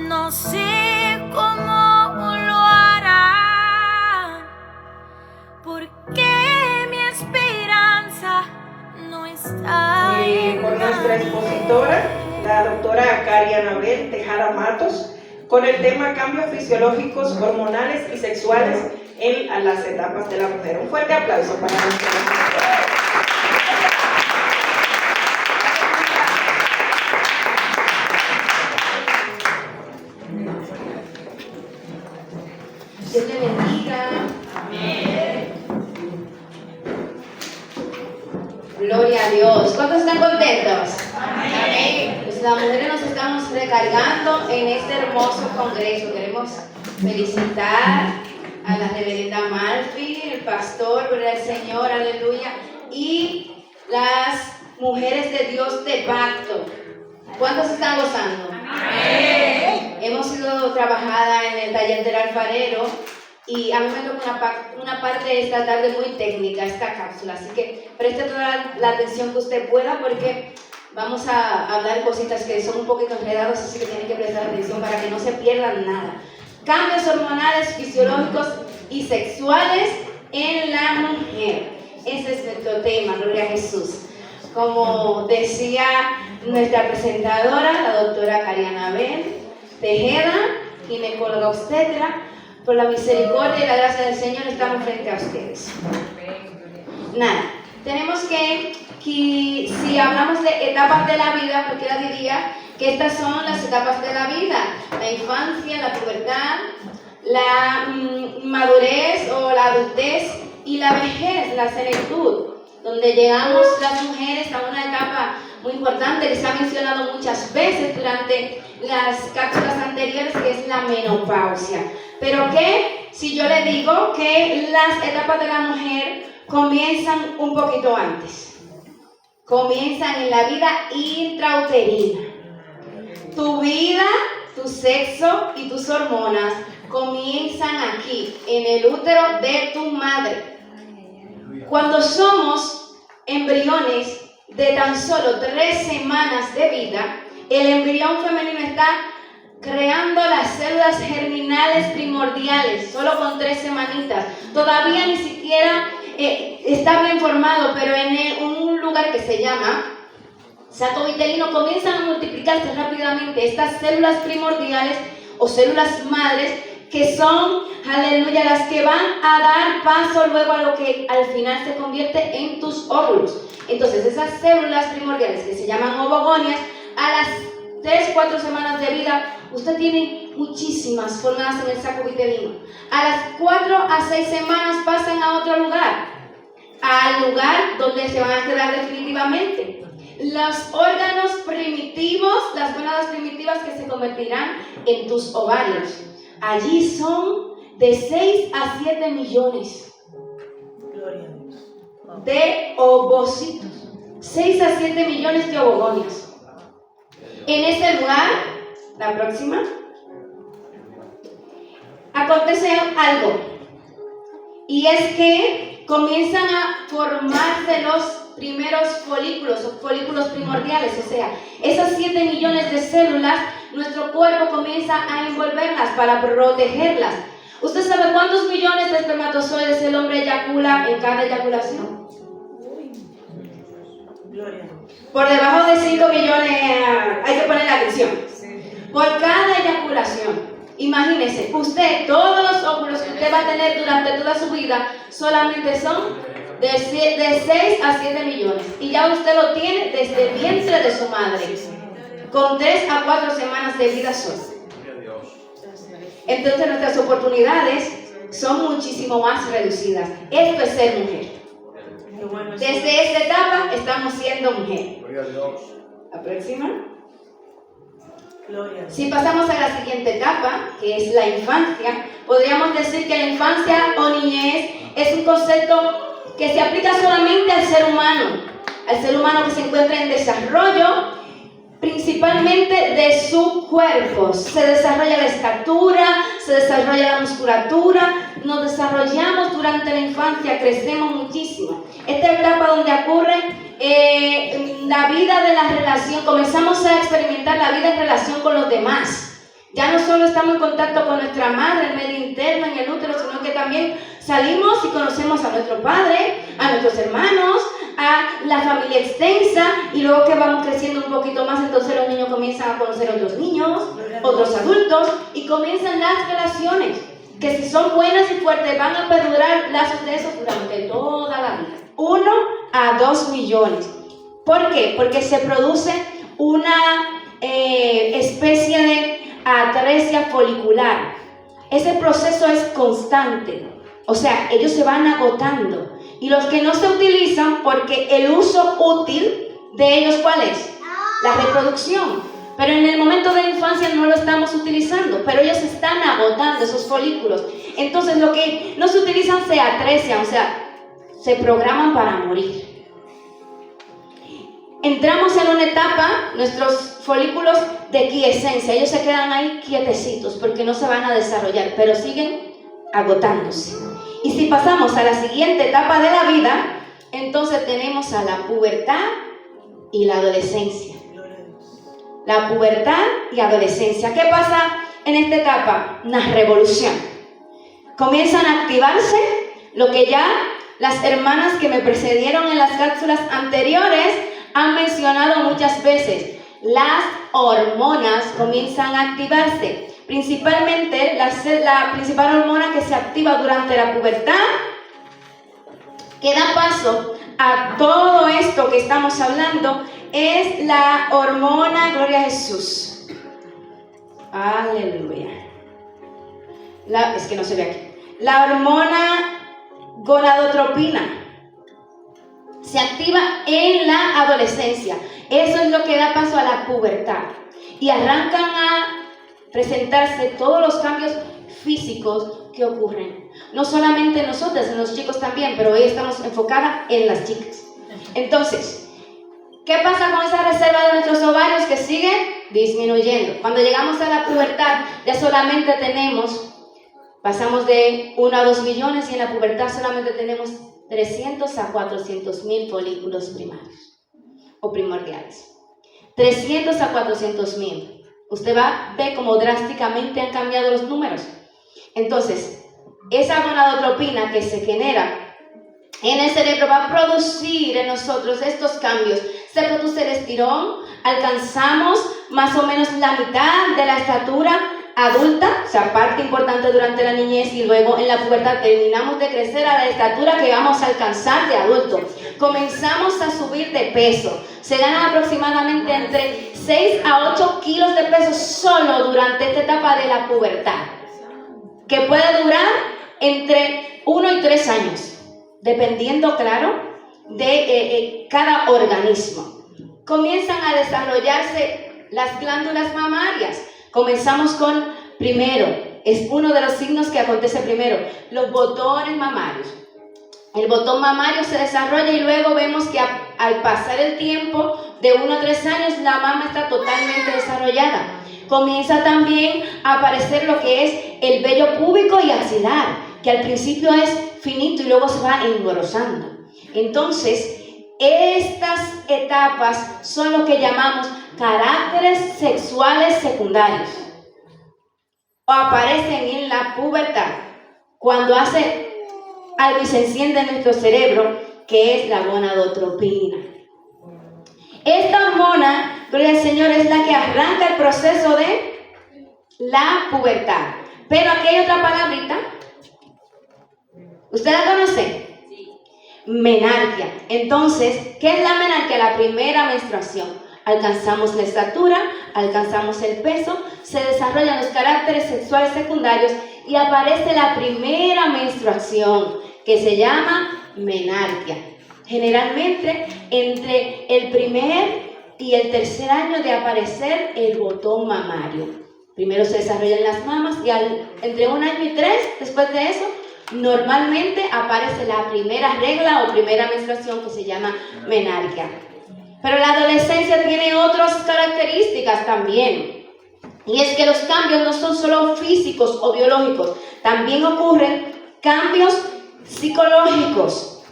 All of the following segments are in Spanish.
No sé cómo lo harán, porque mi esperanza no está en por nuestra expositora, la doctora Karia Anabel Tejada Matos, con el tema cambios fisiológicos, hormonales y sexuales en las etapas de la mujer. Un fuerte aplauso para nuestra expositora. Dios te bendiga. Amén. Gloria a Dios. ¿Cuántos están contentos? Amén. Pues las mujeres nos estamos recargando en este hermoso congreso. Queremos felicitar a la reverenda Malfi, el pastor, gloria al Señor, aleluya, y las mujeres de Dios de pacto. ¿Cuántos están gozando? Amén. Hemos sido trabajada en el taller del alfarero y a mí me toca una parte esta tarde muy técnica, esta cápsula, así que preste toda la atención que usted pueda porque vamos a hablar cositas que son un poquito enredadas, así que tienen que prestar atención para que no se pierdan nada. Cambios hormonales, fisiológicos y sexuales en la mujer. Ese es nuestro tema, gloria a Jesús. Como decía nuestra presentadora, la doctora Karia Anabel Tejeda, ginecóloga obstetra, por la misericordia y la gracia del Señor estamos frente a ustedes. Nada, tenemos que si hablamos de etapas de la vida, cualquiera diría que estas son las etapas de la vida: la infancia, la pubertad, la madurez o la adultez y la vejez, la senectud, donde llegamos las mujeres a una etapa muy importante que se ha mencionado muchas veces durante las cápsulas anteriores, que es la menopausia. Pero ¿qué si yo le digo que las etapas de la mujer comienzan un poquito antes? Comienzan en la vida intrauterina. Tu vida, tu sexo y tus hormonas comienzan aquí, en el útero de tu madre. Cuando somos embriones de tan solo 3 semanas de vida, el embrión femenino está creando las células germinales primordiales, solo con 3 semanitas. Todavía ni siquiera está bien formado, pero en un lugar que se llama saco vitelino comienzan a multiplicarse rápidamente estas células primordiales o células madres, que son, aleluya, las que van a dar paso luego a lo que al final se convierte en tus óvulos. Entonces esas células primordiales que se llaman ovogonias, a las 3-4 semanas de vida, usted tiene muchísimas formadas en el saco vitelino. A las 4 a 6 semanas pasan a otro lugar, al lugar donde se van a quedar definitivamente. Los órganos primitivos, las gonadas primitivas que se convertirán en tus ovarios. Allí son de 6 a 7 millones de ovocitos. 6 a 7 millones de ovogonias. En este lugar, la próxima, acontece algo. Y es que comienzan a formarse los primeros folículos o folículos primordiales, o sea, esas 7 millones de células, nuestro cuerpo comienza a envolverlas para protegerlas. ¿Usted sabe cuántos millones de espermatozoides el hombre eyacula en cada eyaculación? Por debajo de 5 millones, hay que poner atención. Por cada eyaculación. Imagínese, usted, todos los óvulos que usted va a tener durante toda su vida, solamente son de 6 a 7 millones. Y ya usted lo tiene desde el vientre de su madre, con 3 a 4 semanas de vida sola. Entonces nuestras oportunidades son muchísimo más reducidas. Esto es ser mujer. Desde esta etapa estamos siendo mujer. La próxima. Si pasamos a la siguiente etapa, que es la infancia, podríamos decir que la infancia o niñez es un concepto que se aplica solamente al ser humano que se encuentra en desarrollo, principalmente de su cuerpo. Se desarrolla la estatura, se desarrolla la musculatura, nos desarrollamos durante la infancia, crecemos muchísimo. Esta etapa donde ocurre la vida de la relación, comenzamos a experimentar la vida en relación con los demás. Ya no solo estamos en contacto con nuestra madre, en medio interno, en el útero, sino que también salimos y conocemos a nuestro padre, a nuestros hermanos, a la familia extensa, y luego que vamos creciendo un poquito más, entonces los niños comienzan a conocer a otros niños, otros adultos, y comienzan las relaciones, que si son buenas y fuertes van a perdurar lazos de esos durante toda la vida. 1 a 2 millones. ¿Por qué? Porque se produce una especie de atresia folicular. Ese proceso es constante, o sea, ellos se van agotando, y los que no se utilizan, porque el uso útil de ellos, ¿cuál es? La reproducción, pero en el momento de la infancia no lo estamos utilizando, pero ellos están agotando esos folículos, entonces lo que no se utilizan se atresian, o sea, se programan para morir. Entramos en una etapa, nuestros folículos de quiescencia, ellos se quedan ahí quietecitos porque no se van a desarrollar, pero siguen agotándose. Y si pasamos a la siguiente etapa de la vida, entonces tenemos a la pubertad y la adolescencia. La pubertad y adolescencia. ¿Qué pasa en esta etapa? Una revolución. Comienzan a activarse lo que ya las hermanas que me precedieron en las cápsulas anteriores han mencionado muchas veces. Las hormonas comienzan a activarse. Principalmente la principal hormona que se activa durante la pubertad, que da paso a todo esto que estamos hablando, es la hormona, gloria a Jesús. Aleluya. Es que no se ve aquí. La hormona gonadotropina se activa en la adolescencia. Eso es lo que da paso a la pubertad. Y arrancan a presentarse todos los cambios físicos que ocurren. No solamente en nosotras, en los chicos también, pero hoy estamos enfocadas en las chicas. Entonces, ¿qué pasa con esa reserva de nuestros ovarios que sigue disminuyendo? Cuando llegamos a la pubertad, ya solamente pasamos de 1 a 2 millones, y en la pubertad solamente tenemos 300 a 400 mil folículos primarios o primordiales. 300 a 400 mil. Usted ve cómo drásticamente han cambiado los números. Entonces, esa gonadotropina que se genera en el cerebro va a producir en nosotros estos cambios. Se produce el estirón, alcanzamos más o menos la mitad de la estatura adulta, o sea, parte importante durante la niñez, y luego en la pubertad terminamos de crecer a la estatura que vamos a alcanzar de adulto. Comenzamos a subir de peso. Se ganan aproximadamente entre 6 a 8 kilos de peso solo durante esta etapa de la pubertad, que puede durar entre 1 y 3 años, dependiendo, claro, de cada organismo. Comienzan a desarrollarse las glándulas mamarias. Comenzamos con, primero, es uno de los signos que acontece primero, los botones mamarios. El botón mamario se desarrolla y luego vemos que al pasar el tiempo de 1 a 3 años la mama está totalmente desarrollada. Comienza también a aparecer lo que es el vello púbico y axilar, que al principio es finito y luego se va engrosando. Entonces, estas etapas son lo que llamamos caracteres sexuales secundarios, o aparecen en la pubertad, cuando hace algo y se enciende en nuestro cerebro, que es la gonadotropina. Esta hormona, gloria al Señor, es la que arranca el proceso de la pubertad. Pero aquí hay otra palabrita. ¿Usted la conoce? Menarquia. Entonces, ¿qué es la menarquia? La primera menstruación. Alcanzamos la estatura, alcanzamos el peso, se desarrollan los caracteres sexuales secundarios y aparece la primera menstruación, que se llama menarquia. Generalmente entre el primer y el tercer año de aparecer el botón mamario. Primero se desarrollan las mamas y entre 1 año y 3, después de eso, normalmente aparece la primera regla o primera menstruación, que se llama menarquia. Pero la adolescencia tiene otras características también. Y es que los cambios no son solo físicos o biológicos, también ocurren cambios psicológicos,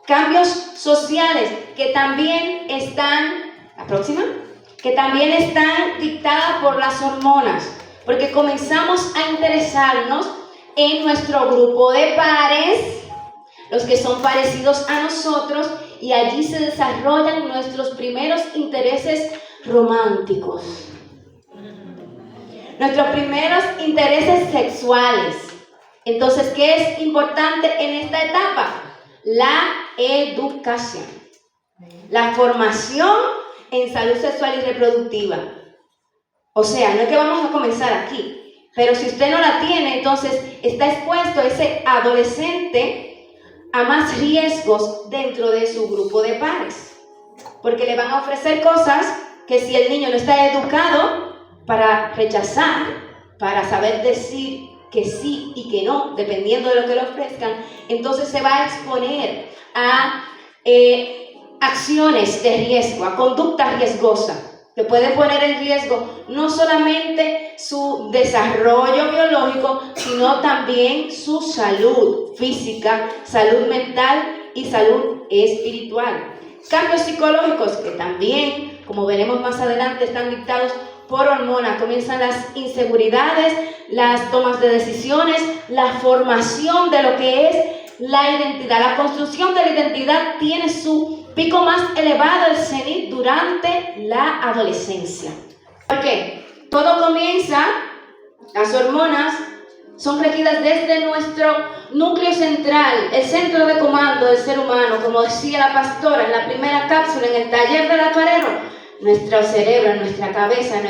cambios sociales que también están, la próxima, que también están dictadas por las hormonas. porque comenzamos a interesarnos en nuestro grupo de pares, los que son parecidos a nosotros, y allí se desarrollan nuestros primeros intereses románticos, nuestros primeros intereses sexuales. Entonces, ¿qué es importante en esta etapa? La educación, la formación en salud sexual y reproductiva. O sea, no es que vamos a comenzar aquí, pero si usted no la tiene, entonces está expuesto ese adolescente a más riesgos dentro de su grupo de pares, porque le van a ofrecer cosas que si el niño no está educado para rechazar, para saber decir que sí y que no, dependiendo de lo que le ofrezcan, entonces se va a exponer a acciones de riesgo, a conducta riesgosa, que puede poner en riesgo no solamente su desarrollo biológico, sino también su salud física, salud mental y salud espiritual. Cambios psicológicos que también, como veremos más adelante, están dictados por hormonas. Comienzan las inseguridades, las tomas de decisiones, la formación de lo que es la identidad. La construcción de la identidad tiene su pico más elevado, el cenit, durante la adolescencia. ¿Por qué? Todo comienza, las hormonas son regidas desde nuestro núcleo central, el centro de comando del ser humano, como decía la pastora en la primera cápsula, en el taller del acuarero, nuestro cerebro, nuestra cabeza, en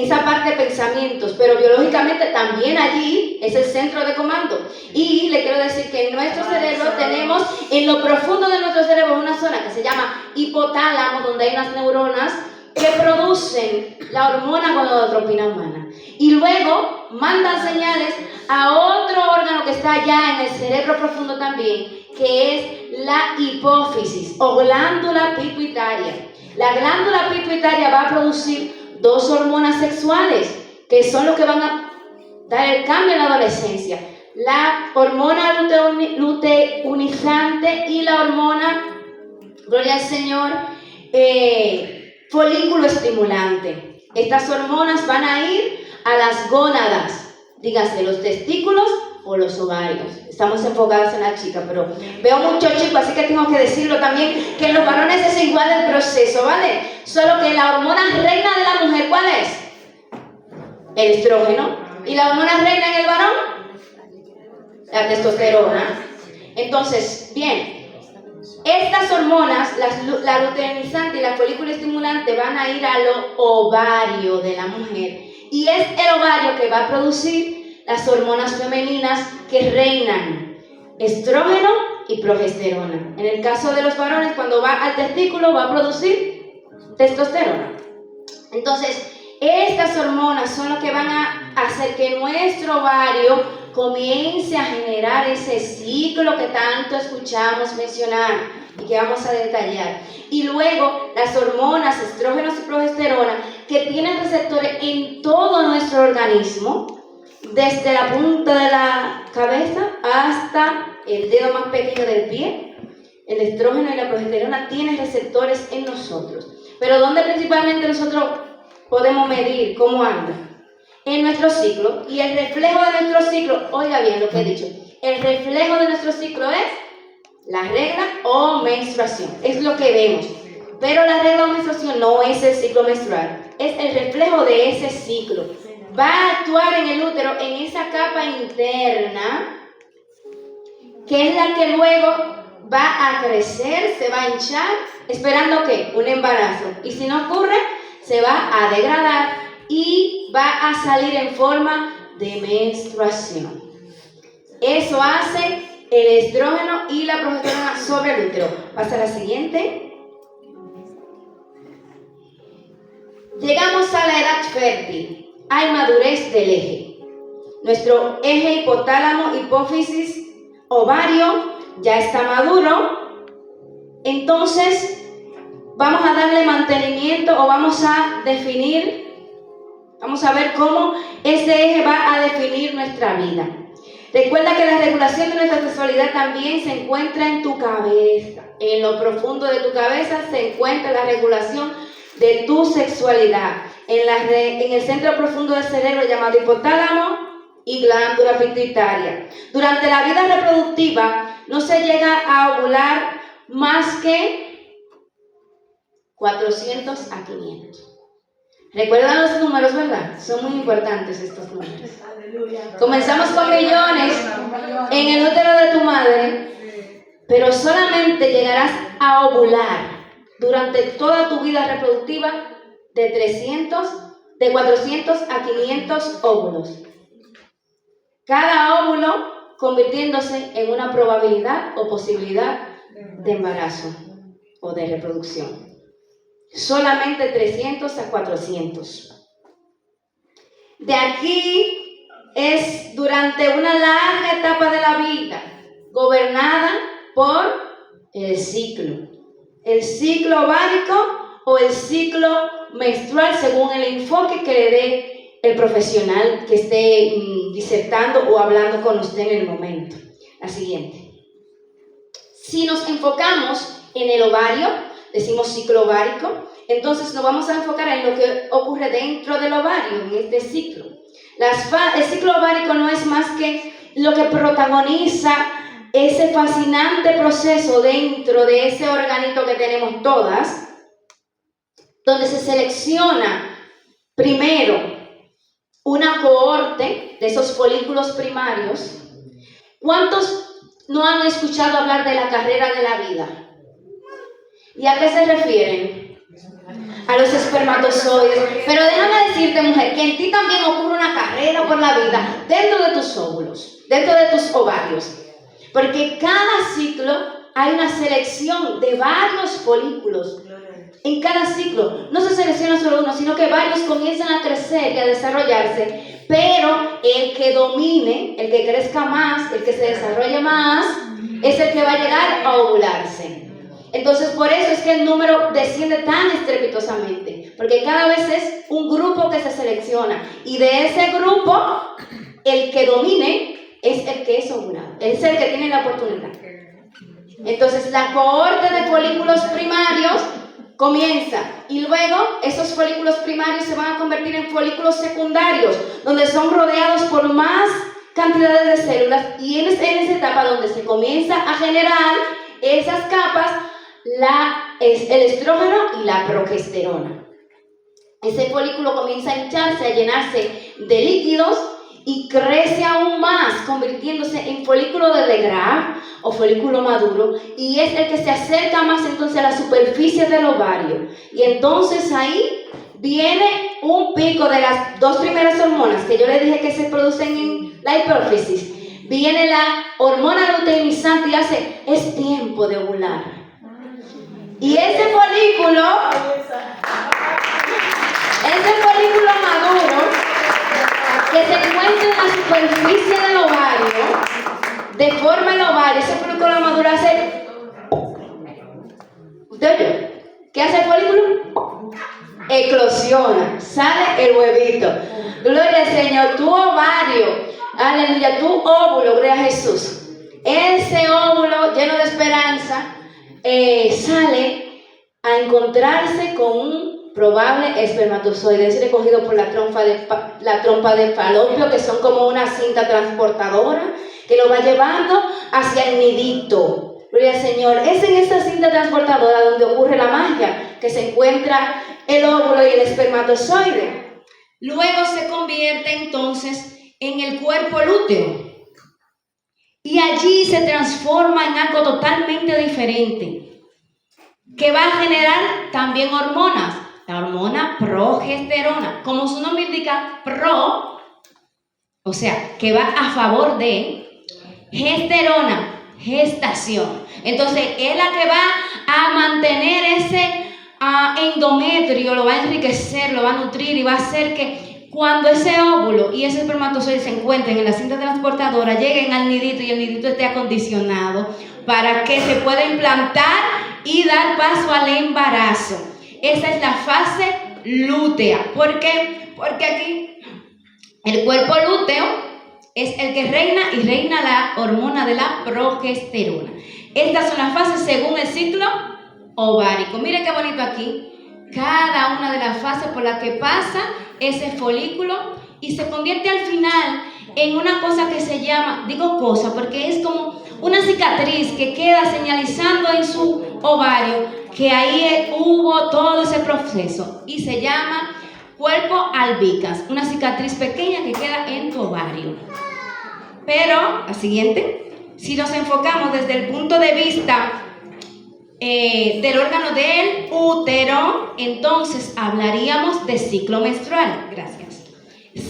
esa parte de pensamientos, pero biológicamente también allí es el centro de comando. Y le quiero decir que en nuestro cerebro tenemos, en lo profundo de nuestro cerebro, una zona que se llama hipotálamo, donde hay unas neuronas que producen la hormona gonadotropina humana. Y luego mandan señales a otro órgano que está allá en el cerebro profundo también, que es la hipófisis o glándula pituitaria. La glándula pituitaria va a producir dos hormonas sexuales, que son los que van a dar el cambio en la adolescencia. La hormona luteinizante y la hormona, gloria al Señor, folículo estimulante. Estas hormonas van a ir a las gónadas, dígase los testículos o los ovarios. Estamos enfocados en la chica, pero veo muchos chicos, así que tengo que decirlo también, que en los varones es igual el proceso, ¿vale? Solo que la hormona reina de la mujer, ¿cuál es? El estrógeno. ¿Y la hormona reina en el varón? La testosterona. Entonces, bien, estas hormonas, la luteinizante y la folículo estimulante, van a ir a lo ovario de la mujer. Y es el ovario que va a producir las hormonas femeninas que reinan, estrógeno y progesterona. En el caso de los varones, cuando va al testículo, va a producir testosterona. Entonces, estas hormonas son lo que van a hacer que nuestro ovario comience a generar ese ciclo que tanto escuchamos mencionar y que vamos a detallar. Y luego las hormonas, estrógenos y progesterona, que tienen receptores en todo nuestro organismo, desde la punta de la cabeza hasta el dedo más pequeño del pie. El estrógeno y la progesterona tienen receptores en nosotros. Pero ¿dónde principalmente nosotros podemos medir cómo anda? En nuestro ciclo. Y el reflejo de nuestro ciclo, oiga bien lo que he dicho, el reflejo de nuestro ciclo es la regla o menstruación. Es lo que vemos. Pero la regla o menstruación no es el ciclo menstrual, es el reflejo de ese ciclo. Va a actuar en el útero, en esa capa interna, que es la que luego va a crecer, se va a hinchar, esperando ¿qué? Un embarazo. Y si no ocurre, se va a degradar y va a salir en forma de menstruación. Eso hace el estrógeno y la progesterona sobre el útero. Pasa a la siguiente. Llegamos a la edad fértil. Hay madurez del eje. Nuestro eje hipotálamo, hipófisis, ovario ya está maduro. Entonces vamos a darle mantenimiento o vamos a definir, vamos a ver cómo ese eje va a definir nuestra vida. Recuerda que la regulación de nuestra sexualidad también se encuentra en tu cabeza. En lo profundo de tu cabeza se encuentra la regulación de tu sexualidad. en el centro profundo del cerebro llamado hipotálamo y glándula pituitaria. Durante la vida reproductiva no se llega a ovular más que 400 a 500. ¿Recuerdan los números, verdad? Son muy importantes estos números. Comenzamos con millones en el útero de tu madre, pero solamente llegarás a ovular durante toda tu vida reproductiva de 400 a 500 óvulos. Cada óvulo convirtiéndose en una probabilidad o posibilidad de embarazo o de reproducción. Solamente 300 a 400. De aquí es durante una larga etapa de la vida, gobernada por el ciclo ovárico o el ciclo menstrual, según el enfoque que le dé el profesional que esté disertando o hablando con usted en el momento. La siguiente. Si nos enfocamos en el ovario, decimos ciclo ovárico, entonces nos vamos a enfocar en lo que ocurre dentro del ovario, en este ciclo. El ciclo ovárico no es más que lo que protagoniza ese fascinante proceso dentro de ese organito que tenemos todas, donde se selecciona primero una cohorte de esos folículos primarios. ¿Cuántos no han escuchado hablar de la carrera de la vida? ¿Y a qué se refieren? A los espermatozoides. Pero déjame decirte, mujer, que en ti también ocurre una carrera por la vida dentro de tus óvulos, dentro de tus ovarios. Porque cada ciclo hay una selección de varios folículos. En cada ciclo no se selecciona solo uno, sino que varios comienzan a crecer y a desarrollarse. Pero el que domine, el que crezca más, el que se desarrolle más, es el que va a llegar a ovularse. Entonces, por eso es que el número desciende tan estrepitosamente, porque cada vez es un grupo que se selecciona, y de ese grupo, el que domine es el que es ovulado, es el que tiene la oportunidad. Entonces, la cohorte de folículos primarios comienza, y luego esos folículos primarios se van a convertir en folículos secundarios, donde son rodeados por más cantidades de células, y en esa etapa donde se comienza a generar esas capas, el estrógeno y la progesterona. Ese folículo comienza a hincharse, a llenarse de líquidos y crece aún más, convirtiéndose en folículo de Degraaff o folículo maduro, y es el que se acerca más entonces a la superficie del ovario. Y entonces ahí viene un pico de las dos primeras hormonas que yo les dije que se producen en la hipófisis. Viene la hormona luteinizante y hace, es tiempo de ovular. Y ese folículo maduro que se encuentra en la superficie del ovario, deforma el ovario, ese folículo maduro hace, ¿usted oye? ¿Qué hace el folículo? Eclosiona, sale el huevito. Gloria al Señor, tu ovario, aleluya, tu óvulo, gloria a Jesús. Ese óvulo lleno de esperanza sale a encontrarse con un probable espermatozoide. Es recogido por la trompa de falopio, que son como una cinta transportadora que lo va llevando hacia el nidito. Gloria al Señor. Es en esta cinta transportadora donde ocurre la magia, que se encuentra el óvulo y el espermatozoide. Luego se convierte entonces en el cuerpo lúteo. Y allí se transforma en algo totalmente diferente, que va a generar también hormonas. La hormona progesterona, como su nombre indica, pro, o sea, que va a favor de, gesterona, gestación. Entonces, es la que va a mantener ese endometrio, lo va a enriquecer, lo va a nutrir y va a hacer que cuando ese óvulo y ese espermatozoide se encuentren en la cinta transportadora, lleguen al nidito y el nidito esté acondicionado para que se pueda implantar y dar paso al embarazo. Esa es la fase lútea. ¿Por qué? Porque aquí el cuerpo lúteo es el que reina y reina la hormona de la progesterona. Estas son las fases según el ciclo ovárico. Mire qué bonito aquí. cada una de las fases por las que pasa ese folículo y se convierte al final en una cosa que se llama, digo cosa porque es como una cicatriz que queda señalizando en su ovario que ahí hubo todo ese proceso y se llama cuerpo albicans, una cicatriz pequeña que queda en tu ovario. Pero, la siguiente, si nos enfocamos desde el punto de vista del órgano del útero, entonces hablaríamos de ciclo menstrual. Gracias.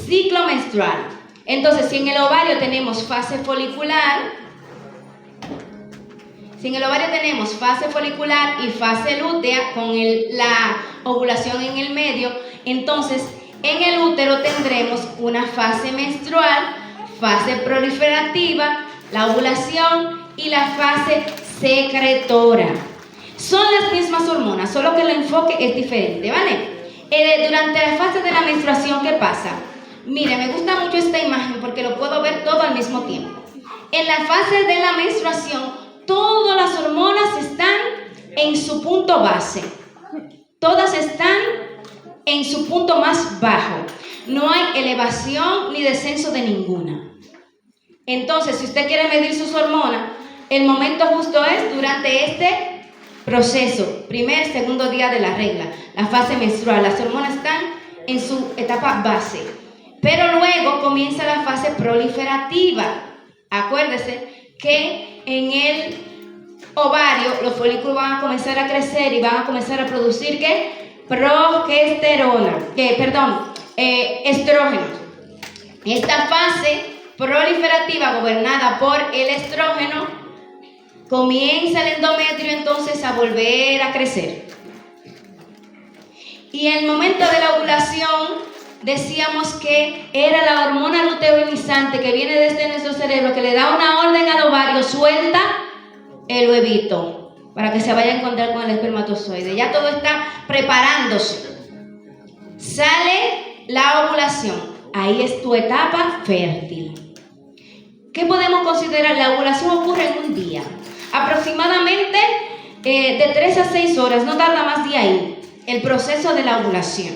Ciclo menstrual. Entonces, si en el ovario tenemos fase folicular, y fase lútea con la ovulación en el medio, entonces en el útero tendremos una fase menstrual, fase proliferativa, la ovulación y la fase secretora. Son las mismas hormonas, solo que el enfoque es diferente, ¿vale? Durante la fase de la menstruación, ¿qué pasa? Mire, me gusta mucho esta imagen porque lo puedo ver todo al mismo tiempo. En la fase de la menstruación, todas las hormonas están en su punto base. Todas están en su punto más bajo. No hay elevación ni descenso de ninguna. Entonces, si usted quiere medir sus hormonas, el momento justo es durante este proceso, primer, segundo día de la regla, la fase menstrual. Las hormonas están en su etapa base. Pero luego comienza la fase proliferativa. Acuérdese que en el ovario los folículos van a comenzar a crecer y van a comenzar a producir ¿qué? Estrógenos. Esta fase proliferativa gobernada por el estrógeno comienza el endometrio entonces a volver a crecer. Y en el momento de la ovulación decíamos que era la hormona luteinizante que viene desde nuestro cerebro que le da una orden al ovario: suelta el huevito para que se vaya a encontrar con el espermatozoide. Ya todo está preparándose. Sale la ovulación. Ahí es tu etapa fértil. ¿Qué podemos considerar? La ovulación ocurre en un día. Aproximadamente de 3 a 6 horas, no tarda más de ahí el proceso de la ovulación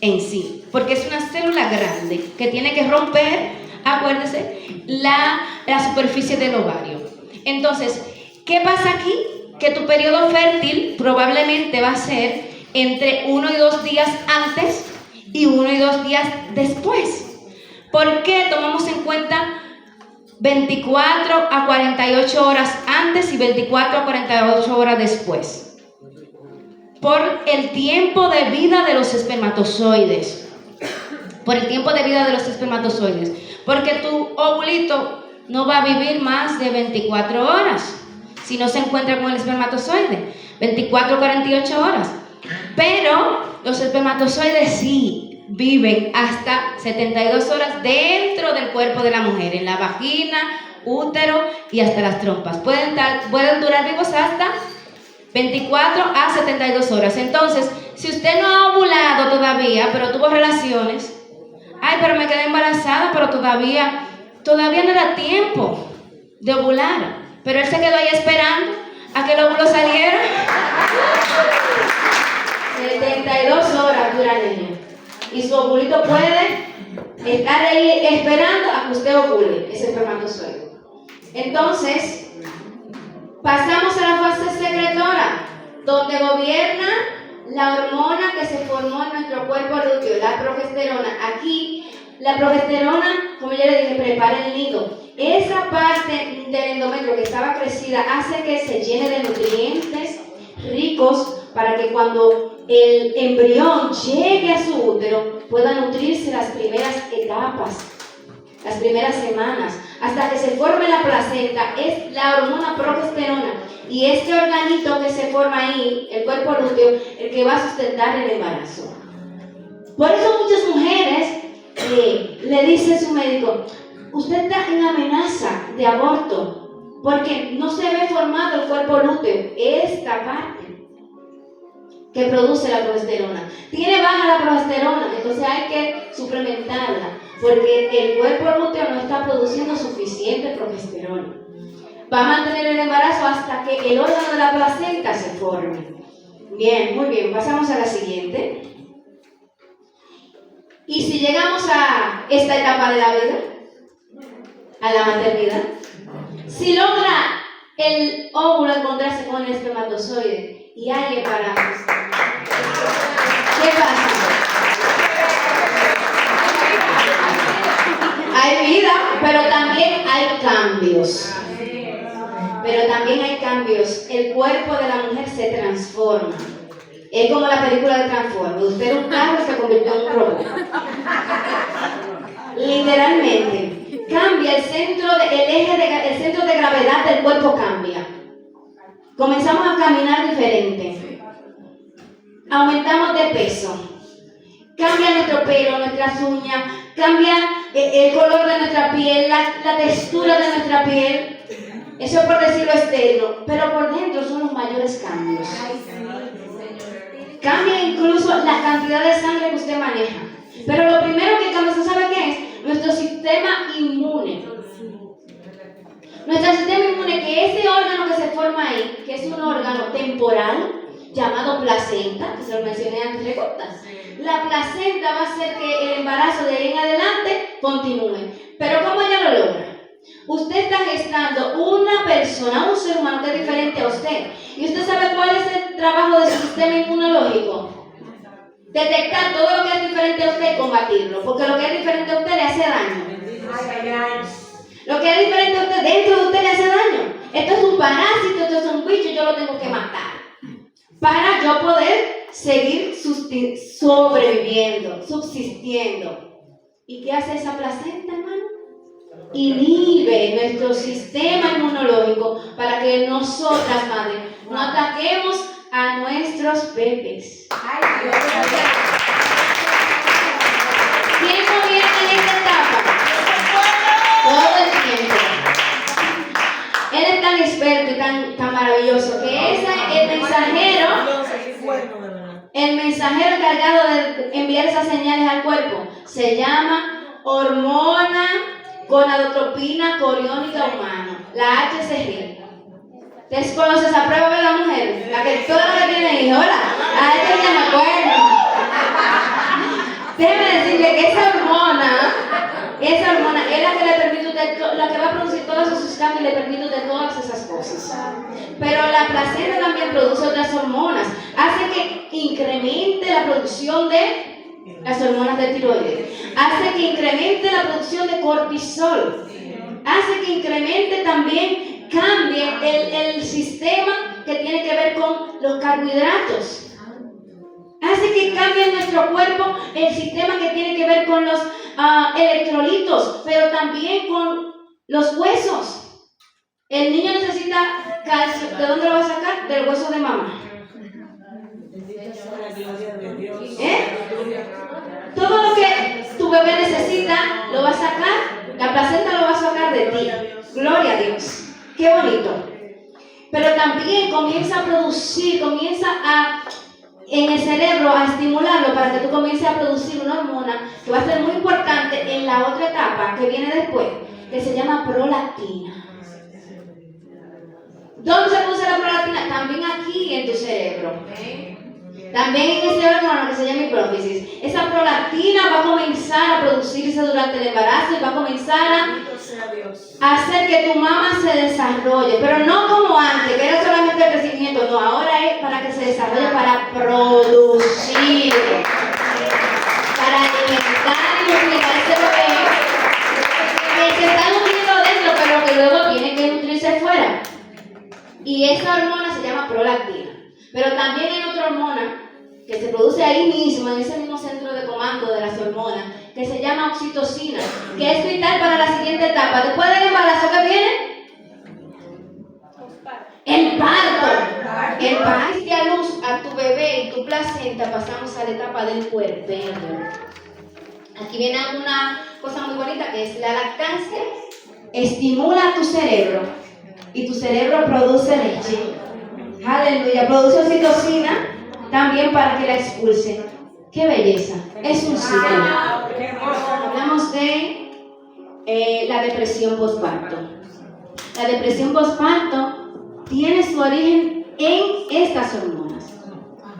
en sí, porque es una célula grande que tiene que romper, acuérdese, la superficie del ovario. Entonces, ¿qué pasa aquí? Que tu periodo fértil probablemente va a ser entre 1 y 2 días antes y 1 y 2 días después. ¿Por qué tomamos en cuenta 24 a 48 horas antes y 24 a 48 horas después? Por el tiempo de vida de los espermatozoides. Porque tu ovulito no va a vivir más de 24 horas si no se encuentra con el espermatozoide. 24 a 48 horas. Pero los espermatozoides sí viven hasta 72 horas dentro del cuerpo de la mujer, en la vagina, útero y hasta las trompas. Pueden durar vivos hasta 24 a 72 horas. Entonces, si usted no ha ovulado todavía, pero tuvo relaciones, pero me quedé embarazada, pero todavía no era tiempo de ovular, pero él se quedó ahí esperando a que el óvulo saliera. 72 horas dura el niño. Y su ovulito puede estar ahí esperando a que usted ovule ese espermatozoide. Entonces, pasamos a la fase secretora, donde gobierna la hormona que se formó en nuestro cuerpo lúteo, la progesterona. Aquí, la progesterona, como ya le dije, prepara el nido. Esa parte del endometrio que estaba crecida hace que se llene de nutrientes ricos para que cuando el embrión llegue a su útero pueda nutrirse las primeras etapas, las primeras semanas, hasta que se forme la placenta. Es la hormona progesterona y este organito que se forma ahí, el cuerpo lúteo, el que va a sustentar el embarazo. Por eso muchas mujeres le dice a su médico: usted está en amenaza de aborto porque no se ve formado el cuerpo lúteo, esta parte que produce la progesterona. Tiene baja la progesterona, entonces hay que suplementarla porque el cuerpo lúteo no está produciendo suficiente progesterona. Va a mantener el embarazo hasta que el órgano de la placenta se forme. Bien, muy bien. Pasamos a la siguiente. Y si llegamos a esta etapa de la vida, a la maternidad, si logra el óvulo encontrarse con el espermatozoide y hay embarazo, ¿qué pasa? Hay vida, pero también hay cambios. El cuerpo de la mujer se transforma. Es como la película de Transformers. Usted era un carro y se convirtió en un robot. Literalmente. Cambia el centro de gravedad del cuerpo cambia. Comenzamos a caminar diferente. Aumentamos de peso. Cambia nuestro pelo, nuestras uñas, cambia el color de nuestra piel, la textura de nuestra piel. Eso es por decirlo externo, pero por dentro son los mayores cambios. Cambia incluso la cantidad de sangre que usted maneja. Pero lo primero que cambia, ¿usted sabe qué es? Nuestro sistema inmune. Nuestro sistema inmune, que ese órgano que se forma ahí, que es un órgano temporal, llamado placenta, que se lo mencioné antes, ¿recuerdas? La placenta va a hacer que el embarazo de ahí en adelante continúe. Pero ¿cómo ella lo logra? Usted está gestando una persona, un ser humano que es diferente a usted. ¿Y usted sabe cuál es el trabajo de su sistema inmunológico? Detectar todo lo que es diferente a usted y combatirlo. Porque lo que es diferente a usted le hace daño. Lo que es diferente a usted dentro de usted le hace daño. Esto es un parásito, esto es un bicho, yo lo tengo que matar. Para yo poder seguir sobreviviendo, subsistiendo. ¿Y qué hace esa placenta, hermano? Inhibe nuestro sistema inmunológico para que nosotras, madres, no ataquemos a nuestros bebés. ¿Quién gobierna en esta etapa? Todo el tiempo. Él es tan experto y tan maravilloso que es el mensajero encargado de enviar esas señales al cuerpo se llama hormona gonadotropina coriónica humana, la HCG. ¿Ustedes conocen esa prueba de la mujer? La que toda la que tiene hijos, ¿verdad? A esta ya me acuerdo. Déjeme decirle que esa hormona es la que le permite a usted, la que va a producir todos esos cambios y le permite a usted todas esas cosas. Pero la placenta también produce otras hormonas. Hace que incremente la producción de las hormonas de tiroides. Hace que incremente la producción de cortisol. Hace que incremente también, cambie el sistema que tiene que ver con los carbohidratos. Hace que cambie en nuestro cuerpo el sistema que tiene que ver con los electrolitos, pero también con los huesos. El niño necesita calcio. ¿De dónde lo va a sacar? Del hueso de mamá. Todo lo que tu bebé necesita lo va a sacar, la placenta lo va a sacar de ti. Gloria a Dios. Qué bonito. Pero también comienza a producir, en el cerebro a estimularlo para que tú comiences a producir una hormona que va a ser muy importante en la otra etapa que viene después, que se llama prolactina. ¿Dónde se produce la prolactina? También aquí en tu cerebro. También en ese órgano que se llama hipófisis. Esa prolactina va a comenzar a producirse durante el embarazo y va a comenzar a hacer que tu mama se desarrolle. Pero no como antes, que era solamente el crecimiento. No, ahora es para que se desarrolle, para producir, para alimentar y multiplicar ese bebé que se está nutriendo dentro, pero que luego tiene que nutrirse fuera. Y esa hormona se llama prolactina. Pero también hay otra hormona que se produce ahí mismo, en ese mismo centro de comando de las hormonas, que se llama oxitocina, que es vital para la siguiente etapa. Después del embarazo, ¿qué viene? El parto. El parto. Diste a luz a tu bebé y tu placenta, pasamos a la etapa del puerperio. Aquí viene una cosa muy bonita que es la lactancia. Estimula tu cerebro y tu cerebro produce leche. Aleluya, produce oxitocina también para que la expulse. ¡Qué belleza! Es un ciclo. Hablamos de la depresión postparto. La depresión postparto tiene su origen en estas hormonas.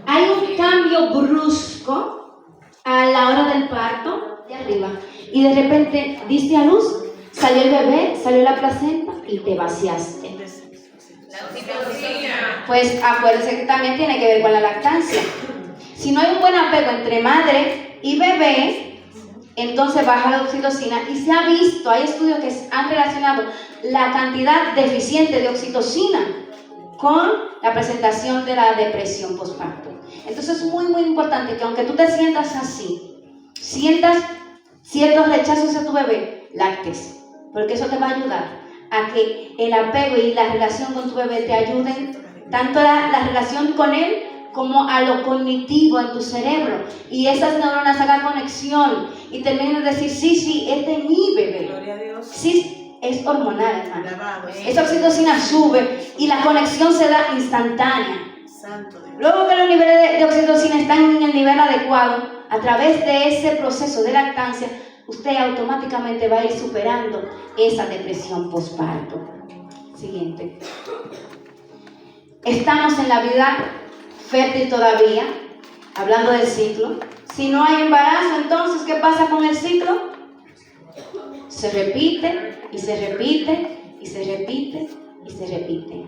hay un cambio brusco a la hora del parto, de arriba, y de repente diste a luz, salió el bebé, salió la placenta y te vaciaste. Pues acuérdense que también tiene que ver con la lactancia. Si no hay un buen apego entre madre y bebé, entonces baja la oxitocina, y se ha visto, hay estudios que han relacionado la cantidad deficiente de oxitocina con la presentación de la depresión postparto. Entonces es muy muy importante que aunque tú te sientas así, sientas ciertos rechazos a tu bebé, lactes, porque eso te va a ayudar a que el apego y la relación con tu bebé te ayuden, tanto la relación con él como a lo cognitivo en tu cerebro, y esas neuronas hagan conexión y terminen de decir, sí, este es mi bebé. Gloria a Dios. Sí, es hormonal, hermano. Alabado. Esa oxitocina sube y la conexión se da instantánea. Santo Dios. Luego que los niveles de oxitocina están en el nivel adecuado, a través de ese proceso de lactancia, usted automáticamente va a ir superando esa depresión postparto. Siguiente. Estamos en la vida fértil todavía, hablando del ciclo. Si no hay embarazo, entonces, ¿qué pasa con el ciclo? Se repite, y se repite, y se repite, y se repite.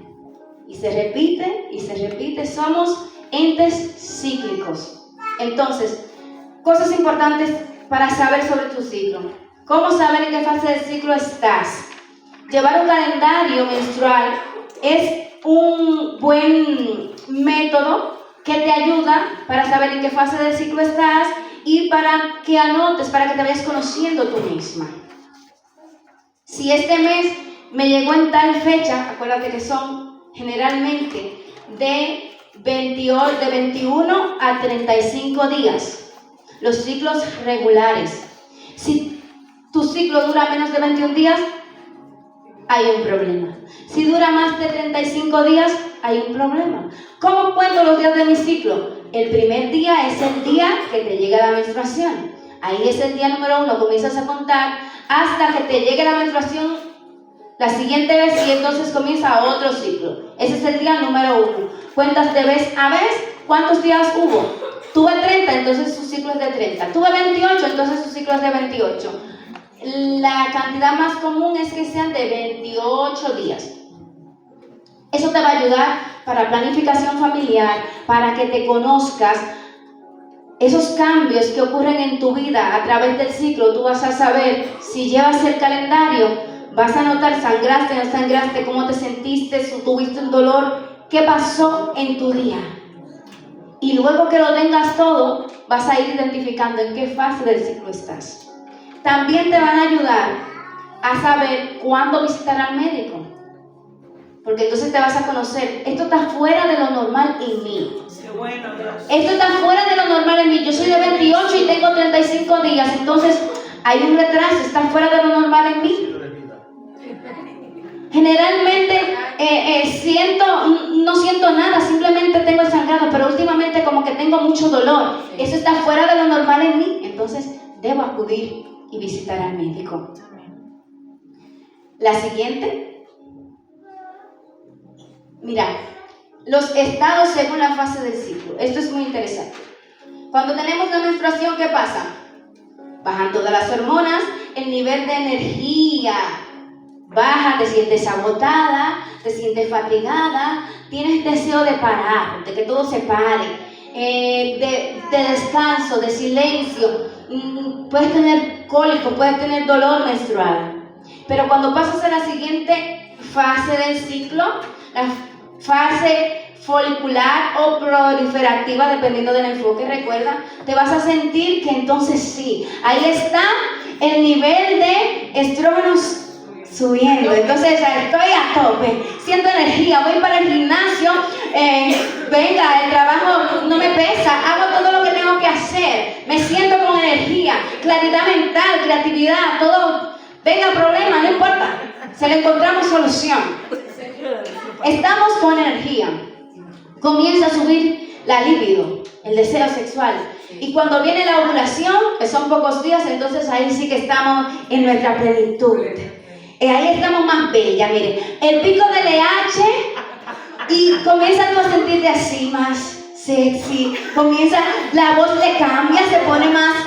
Y se repite, y se repite. Somos entes cíclicos. Entonces, cosas importantes para saber sobre tu ciclo. ¿Cómo saber en qué fase del ciclo estás? Llevar un calendario menstrual es un buen método que te ayuda para saber en qué fase del ciclo estás y para que anotes, para que te vayas conociendo tú misma. Si este mes me llegó en tal fecha, acuérdate que son generalmente de 21 a 35 días. Los ciclos regulares. Si tu ciclo dura menos de 21 días, hay un problema. Si dura más de 35 días, hay un problema. ¿Cómo cuento los días de mi ciclo? El primer día es el día que te llega la menstruación. Ahí es el día número 1, comienzas a contar hasta que te llegue la menstruación la siguiente vez, y entonces comienza otro ciclo. Ese es el día número 1. Cuentas de vez a vez cuántos días hubo. Tuve 30, entonces su ciclo es de 30. Tuve 28, entonces su ciclo es de 28. La cantidad más común es que sean de 28 días. Eso te va a ayudar para planificación familiar, para que te conozcas. Esos cambios que ocurren en tu vida a través del ciclo, tú vas a saber si llevas el calendario, vas a notar sangraste, no sangraste, cómo te sentiste, si tuviste un dolor, qué pasó en tu día. Y luego que lo tengas todo, vas a ir identificando en qué fase del ciclo estás. También te van a ayudar a saber cuándo visitar al médico. Porque entonces te vas a conocer, esto está fuera de lo normal en mí. Qué bueno, Dios. Esto está fuera de lo normal en mí. Yo soy de 28 y tengo 35 días. Entonces hay un retraso, está fuera de lo normal en mí. Generalmente no siento nada, simplemente tengo el sangrado, pero últimamente como que tengo mucho dolor. Eso está fuera de lo normal en mí. Entonces debo acudir y visitar al médico. La siguiente. Mira, los estados según la fase del ciclo. Esto es muy interesante. Cuando tenemos la menstruación, ¿qué pasa? Bajan todas las hormonas, el nivel de energía baja, te sientes agotada, te sientes fatigada, tienes deseo de parar, de que todo se pare, de descanso, de silencio, puedes tener cólico, puedes tener dolor menstrual. Pero cuando pasas a la siguiente fase del ciclo, la fase folicular o proliferativa, dependiendo del enfoque, recuerda, te vas a sentir que entonces sí, ahí está el nivel de estrógenos subiendo. Entonces estoy a tope, siento energía, voy para el gimnasio, venga, el trabajo no me pesa, hago todo lo que tengo que hacer, me siento con energía, claridad mental, creatividad, todo, venga problema, no importa, se le encontramos solución. Estamos con energía. Comienza a subir la libido, el deseo sexual. Y cuando viene la ovulación, que son pocos días, entonces ahí sí que estamos en nuestra plenitud. Ahí estamos más bellas, miren. El pico del LH y comienzas tú a sentirte así, más sexy, comienza, la voz le cambia, se pone más,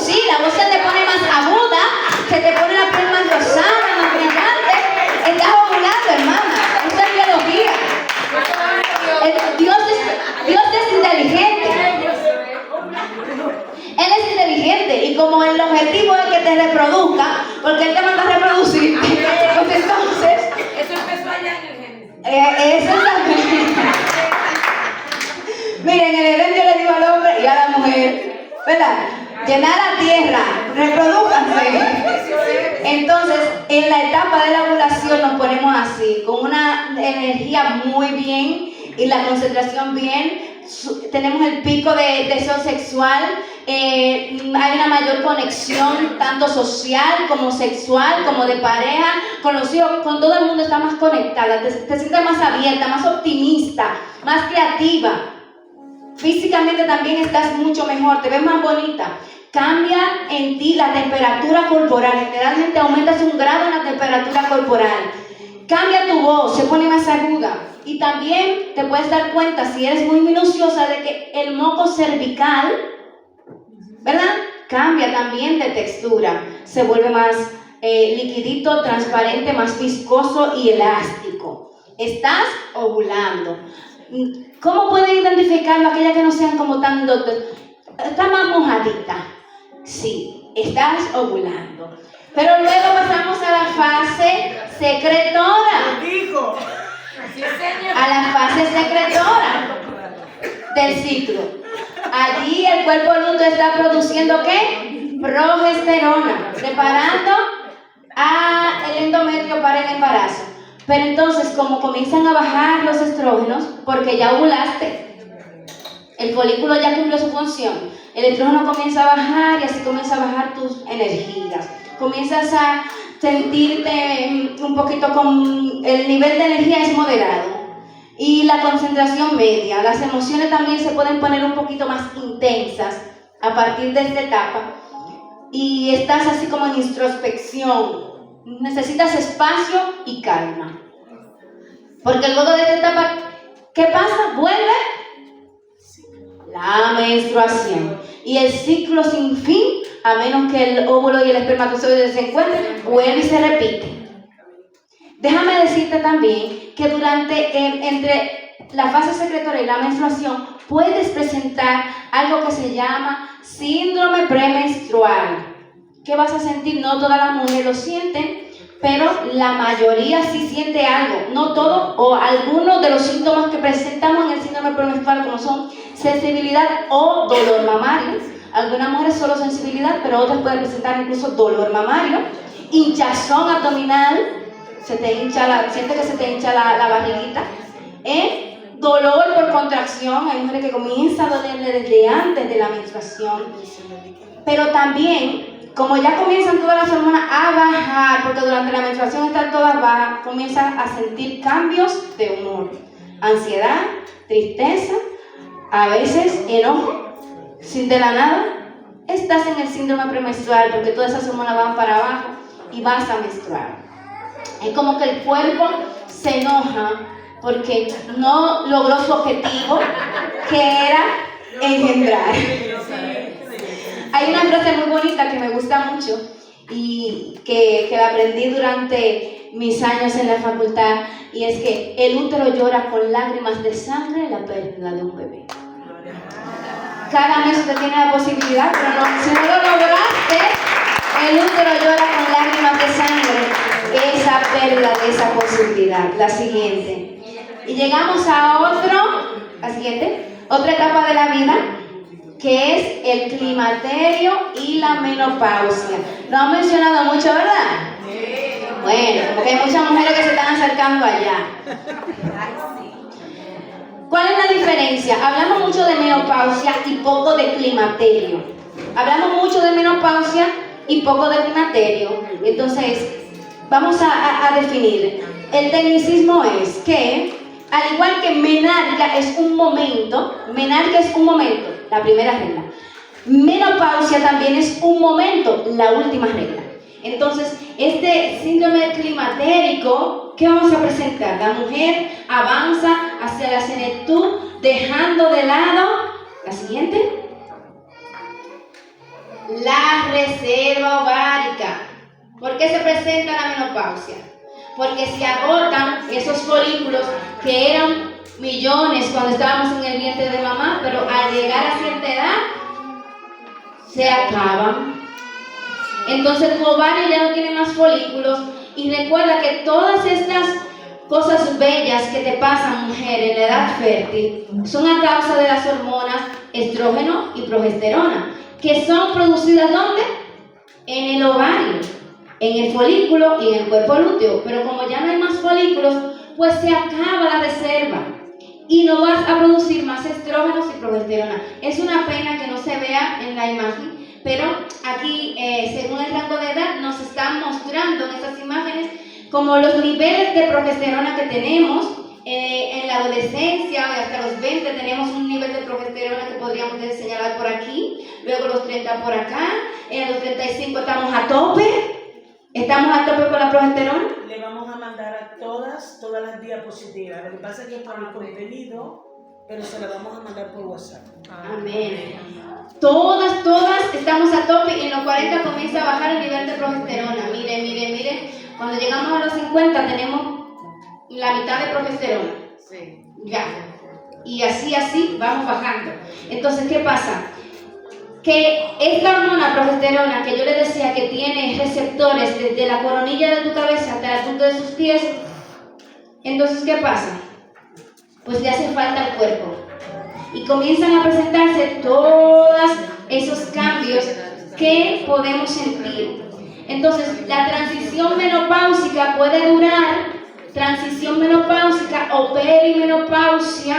sí, la voz se te pone más aguda, se te pone la piel más rosada, más brillante. Estás ovulando, hermana, esta es biología. Dios es inteligente. Él es inteligente y como el objetivo es que te reproduzca, porque Él te manda a reproducir, pues entonces... Eso empezó allá en el Génesis. Eso también. Miren, en el Edén Dios le dijo al hombre y a la mujer, ¿verdad? Llenar la tierra, reprodúzcanse. Entonces, en la etapa de la ovulación nos ponemos así, con una energía muy bien y la concentración bien. Tenemos el pico de deseo sexual, hay una mayor conexión tanto social como sexual, como de pareja, con los hijos, con todo el mundo está más conectada, te sientes más abierta, más optimista, más creativa. Físicamente también estás mucho mejor, te ves más bonita. Cambia en ti la temperatura corporal, generalmente aumentas 1 grado en la temperatura corporal. Cambia tu voz, se pone más aguda. Y también te puedes dar cuenta, si eres muy minuciosa, de que el moco cervical, ¿verdad? Cambia también de textura. Se vuelve más liquidito, transparente, más viscoso y elástico. Estás ovulando. ¿Cómo pueden identificarlo aquellas que no sean como tan doctores? Está más mojadita. Sí, estás ovulando. Pero luego pasamos a la fase secretora. A la fase secretora del ciclo. Allí el cuerpo adulto está produciendo ¿qué? Progesterona, preparando el endometrio para el embarazo. Pero entonces, como comienzan a bajar los estrógenos, porque ya ovulaste, el folículo ya cumplió su función, el estrógeno comienza a bajar y así comienza a bajar tus energías. Comienzas a sentirte un poquito con el nivel de energía es moderado y la concentración media. Las emociones también se pueden poner un poquito más intensas a partir de esta etapa y estás así como en introspección. Necesitas espacio y calma. Porque luego de esta etapa, ¿qué pasa? Vuelve la menstruación. Y el ciclo sin fin, a menos que el óvulo y el espermatozoide se encuentren, vuelve y se repite. Déjame decirte también que entre la fase secretora y la menstruación puedes presentar algo que se llama síndrome premenstrual. ¿Qué vas a sentir? No todas las mujeres lo sienten, pero la mayoría sí siente algo. No todo, o algunos de los síntomas que presentamos en el síndrome premenstrual, como son sensibilidad o dolor mamario. Algunas mujeres solo sensibilidad, pero otras pueden presentar incluso dolor mamario, hinchazón abdominal, siente que se te hincha la barriguita, dolor por contracción. Hay mujeres que comienzan a dolerle desde antes de la menstruación, pero también, como ya comienzan todas las hormonas a bajar, porque durante la menstruación están todas bajas, comienzan a sentir cambios de humor, ansiedad, tristeza, a veces enojo, sin de la nada, estás en el síndrome premenstrual porque todas esas hormonas van para abajo y vas a menstruar. Es como que el cuerpo se enoja porque no logró su objetivo, que era engendrar. Hay una frase muy bonita que me gusta mucho y que la aprendí durante mis años en la facultad, y es que el útero llora con lágrimas de sangre la pérdida de un bebé. Cada mes usted tiene la posibilidad, pero si no lo lograste, el útero llora con lágrimas de sangre esa pérdida de esa posibilidad. La siguiente. Y llegamos a la siguiente, otra etapa de la vida, que es el climaterio y la menopausia. Lo han mencionado mucho, ¿verdad? Bueno, porque hay muchas mujeres que se están acercando allá. ¿Cuál es la diferencia? Hablamos mucho de menopausia y poco de climaterio. Hablamos mucho de menopausia y poco de climaterio. Entonces, vamos a definir. El tecnicismo es que, al igual que menarca es un momento, la primera regla. Menopausia también es un momento, la última regla. Entonces, este síndrome climatérico, ¿qué vamos a presentar? La mujer avanza hacia la senectud dejando de lado, la siguiente, la reserva ovárica. ¿Por qué se presenta la menopausia? Porque se agotan esos folículos que eran millones cuando estábamos en el vientre de mamá, pero al llegar a cierta edad se acaban. Entonces tu ovario ya no tiene más folículos. Y recuerda que todas estas cosas bellas que te pasan, mujer, en la edad fértil, son a causa de las hormonas estrógeno y progesterona, que son producidas ¿dónde? En el ovario, en el folículo y en el cuerpo lúteo. Pero como ya no hay más folículos, pues se acaba la reserva y no vas a producir más estrógenos y progesterona. Es una pena que no se vea en la imagen, pero aquí, según el rango de edad, nos están mostrando en estas imágenes como los niveles de progesterona que tenemos. En la adolescencia, hasta los 20, tenemos un nivel de progesterona que podríamos señalar por aquí, luego los 30 por acá, en los 35 estamos a tope. ¿Estamos a tope con la progesterona? Le vamos a mandar a todas las diapositivas. Lo que pasa es que por el contenido, pero se la vamos a mandar por WhatsApp. Amén. Todas estamos a tope y en los 40 comienza a bajar el nivel de progesterona. Miren. Cuando llegamos a los 50 tenemos la mitad de progesterona. Sí. Ya. Y así vamos bajando. Entonces, ¿qué pasa? Que esta hormona progesterona que yo le decía que tiene receptores desde la coronilla de tu cabeza hasta el punto de sus pies, entonces ¿qué pasa? Pues le hace falta al cuerpo y comienzan a presentarse todos esos cambios que podemos sentir. Entonces la transición menopáusica puede durar, transición menopáusica o perimenopausia.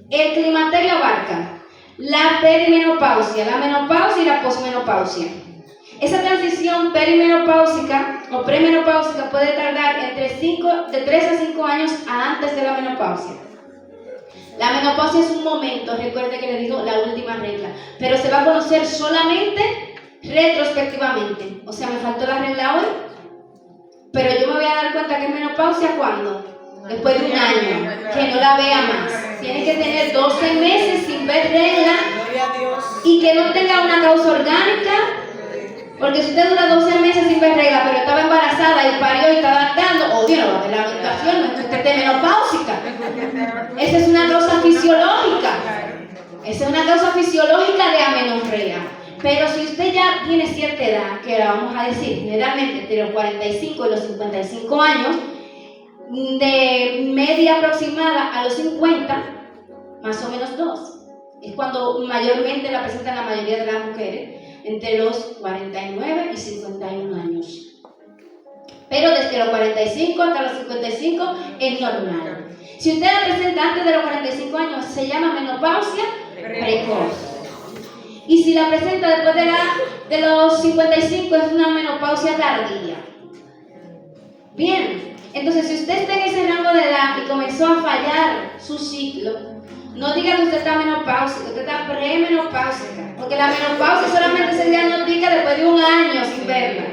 El climaterio abarca la perimenopausia, la menopausia y la posmenopausia. Esa transición perimenopáusica o premenopáusica puede tardar de 3 a 5 años antes de la menopausia. La menopausia es un momento, recuerde que le digo la última regla, pero se va a conocer solamente retrospectivamente. O sea, me faltó la regla hoy, pero yo me voy a dar cuenta que es menopausia ¿cuándo? Después de un año, que no la vea más. Tiene que tener 12 meses sin ver regla y que no tenga una causa orgánica, porque si usted dura 12 meses sin ver regla, pero estaba embarazada y parió y está dando, obvio, no va a haber la menstruación, no es que usted esté menopáusica. Esa es una causa fisiológica. Esa es una causa fisiológica de amenorrea. Pero si usted ya tiene cierta edad, que la vamos a decir generalmente entre los 45 y los 55 años, de media aproximada a los 50, más o menos 2. Es cuando mayormente la presentan la mayoría de las mujeres, entre los 49 y 51 años. Pero desde los 45 hasta los 55 es normal. Si usted la presenta antes de los 45 años, se llama menopausia precoz. Y si la presenta después de los 55, es una menopausia tardía. Bien, entonces si usted está en ese rango de edad y comenzó a fallar su ciclo, no diga que usted está menopáusica, usted está premenopáusica, porque la menopausia solamente se diagnostica después de un año sin verla.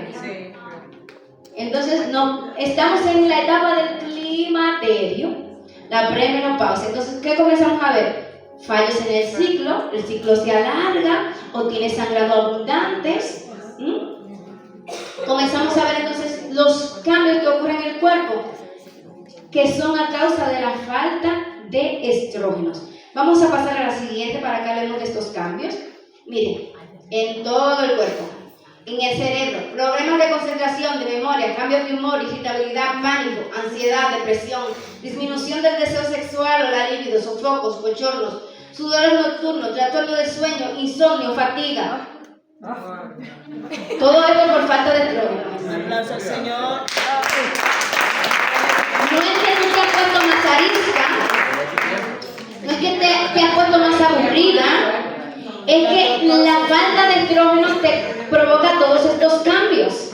Entonces, no, estamos en la etapa del climaterio, la premenopausia. Entonces, ¿qué comenzamos a ver? Fallos en el ciclo se alarga o tiene sangrado abundantes. Comenzamos a ver entonces los cambios que ocurren en el cuerpo, que son a causa de la falta de estrógenos. Vamos a pasar a la siguiente para que hablemos de estos cambios. Miren, en todo el cuerpo, en el cerebro, problemas de concentración, de memoria, cambios de humor, irritabilidad, pánico, ansiedad, depresión, disminución del deseo sexual o la libido, sofocos, bochornos, sudores nocturnos, trastorno del sueño, insomnio, fatiga. Todo esto por falta de estrógenos. Un aplauso al Señor. No es que tú te has puesto más arisca, no es que te has puesto más aburrida, es que la falta de estrógenos te provoca todos estos cambios.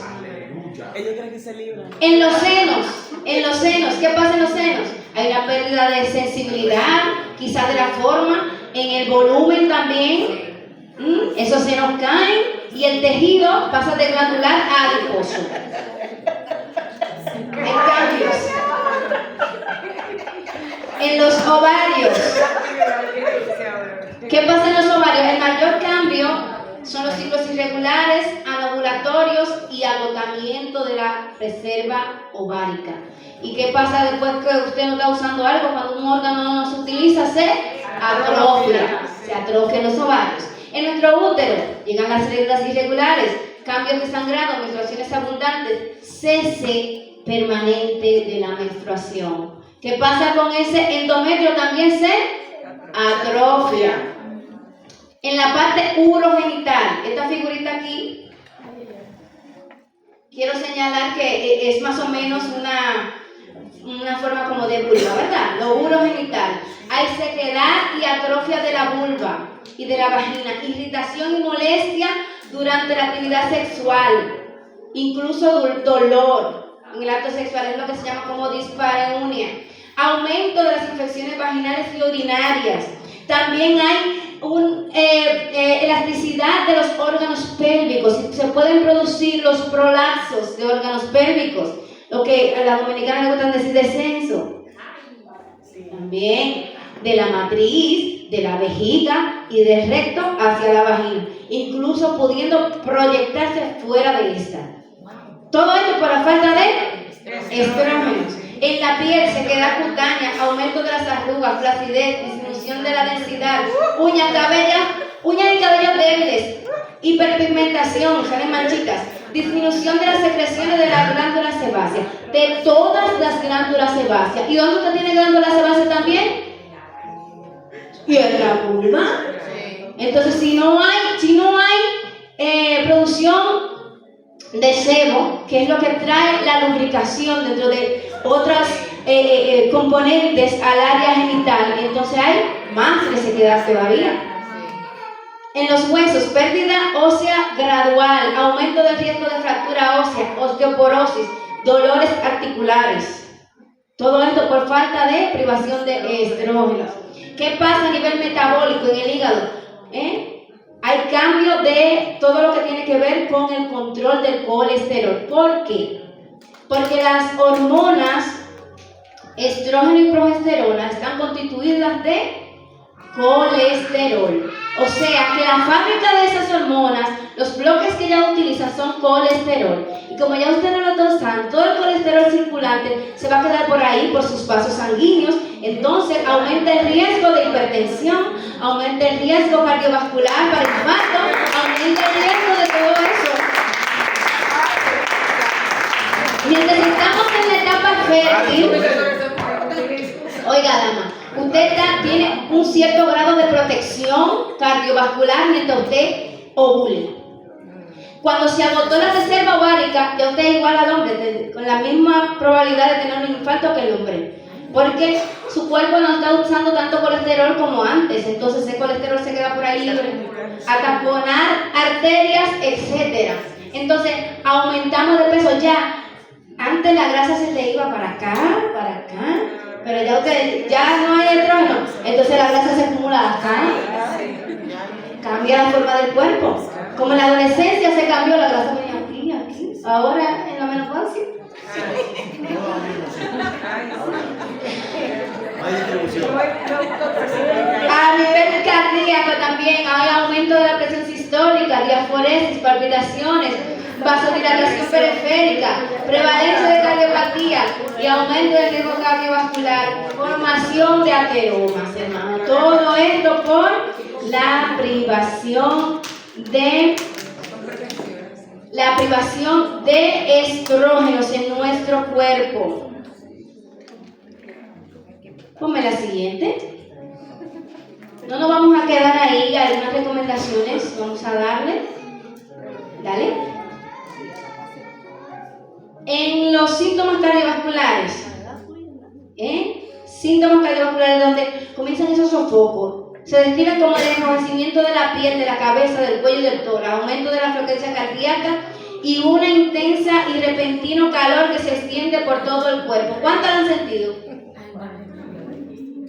Ellos creen que se libran. En los senos, ¿qué pasa en los senos? Hay una pérdida de sensibilidad, quizás de la forma, en el volumen también. Esos senos caen y el tejido pasa de glandular a adiposo. Hay cambios. En los ovarios, ¿Qué pasa en los ovarios? El mayor cambio son los ciclos irregulares, anovulatorios y agotamiento de la reserva ovárica. ¿Y qué pasa después que usted no está usando algo? Cuando un órgano no se utiliza, se atrofia los ovarios. En nuestro útero llegan las reglas irregulares, cambios de sangrado, menstruaciones abundantes, cese permanente de la menstruación. ¿Qué pasa con ese endometrio? También se atrofia. En la parte urogenital, esta figurita aquí, quiero señalar que es más o menos una forma como de vulva, ¿verdad? Lo urogenital. Hay sequedad y atrofia de la vulva y de la vagina, irritación y molestia durante la actividad sexual, incluso dolor en el acto sexual, es lo que se llama como dispareunia, aumento de las infecciones vaginales y urinarias. También hay elasticidad de los órganos pélvicos, se pueden producir los prolapsos de órganos pélvicos, lo que a las dominicanas les gusta decir descenso. También de la matriz, de la vejiga y del recto hacia la vagina, incluso pudiendo proyectarse fuera de esta. Todo esto por la falta de estrógenos. En la piel, sequedad cutánea, aumento de las arrugas, flacidez, disminución de la densidad, uñas y cabellos débiles, hiperpigmentación, salen manchitas, disminución de las secreciones de la glándula sebácea, de todas las glándulas sebáceas. ¿Y dónde usted tiene glándula sebácea también? ¿Y en la vulva? Entonces, si no hay producción de sebo, que es lo que trae la lubricación dentro de otras componentes al área genital, entonces hay más resequedad todavía. En los huesos, pérdida ósea gradual, aumento del riesgo de fractura ósea, osteoporosis, dolores articulares. Todo esto por falta de privación de estrógenos. ¿Qué pasa a nivel metabólico en el hígado? Hay cambio de todo lo que tiene que ver con el control del colesterol. ¿Por qué? Porque las hormonas estrógeno y progesterona están constituidas de colesterol. O sea que la fábrica de esas hormonas, los bloques que ella utiliza son colesterol. Y como ya usted no lo está usando, todo el colesterol circulante se va a quedar por ahí, por sus vasos sanguíneos. Entonces aumenta el riesgo de hipertensión, aumenta el riesgo cardiovascular para infarto, aumenta el riesgo de todo eso. Mientras estamos en la etapa fértil, oiga, dama, usted tiene un cierto grado de protección cardiovascular mientras usted ovule. Cuando se agotó la reserva ovárica, ya usted es igual al hombre, con la misma probabilidad de tener un infarto que el hombre. Porque su cuerpo no está usando tanto colesterol como antes, entonces ese colesterol se queda por ahí libre, a taponar arterias, etc. Entonces aumentamos de peso ya. Antes la grasa se le iba para acá, pero ya usted, ya no hay estrógeno, entonces la grasa se acumula acá, cambia la forma del cuerpo. Como en la adolescencia se cambió, la grasa venía aquí, ahora en la menopausia. A nivel cardíaco también hay aumento de la presión sistólica, diaforesis, palpitaciones, vasodilatación periférica, prevalencia de cardiopatía y aumento del riesgo cardiovascular, formación de ateromas, hermano. Todo esto por la privación de estrógenos en nuestro cuerpo. Ponme la siguiente. No nos vamos a quedar ahí, hay unas recomendaciones, vamos a darle. Dale. En los síntomas cardiovasculares, síntomas cardiovasculares donde comienzan esos sofocos, se describen como el enrojecimiento de la piel, de la cabeza, del cuello y del tórax, aumento de la frecuencia cardíaca y una intensa y repentino calor que se extiende por todo el cuerpo. ¿Cuántas han sentido?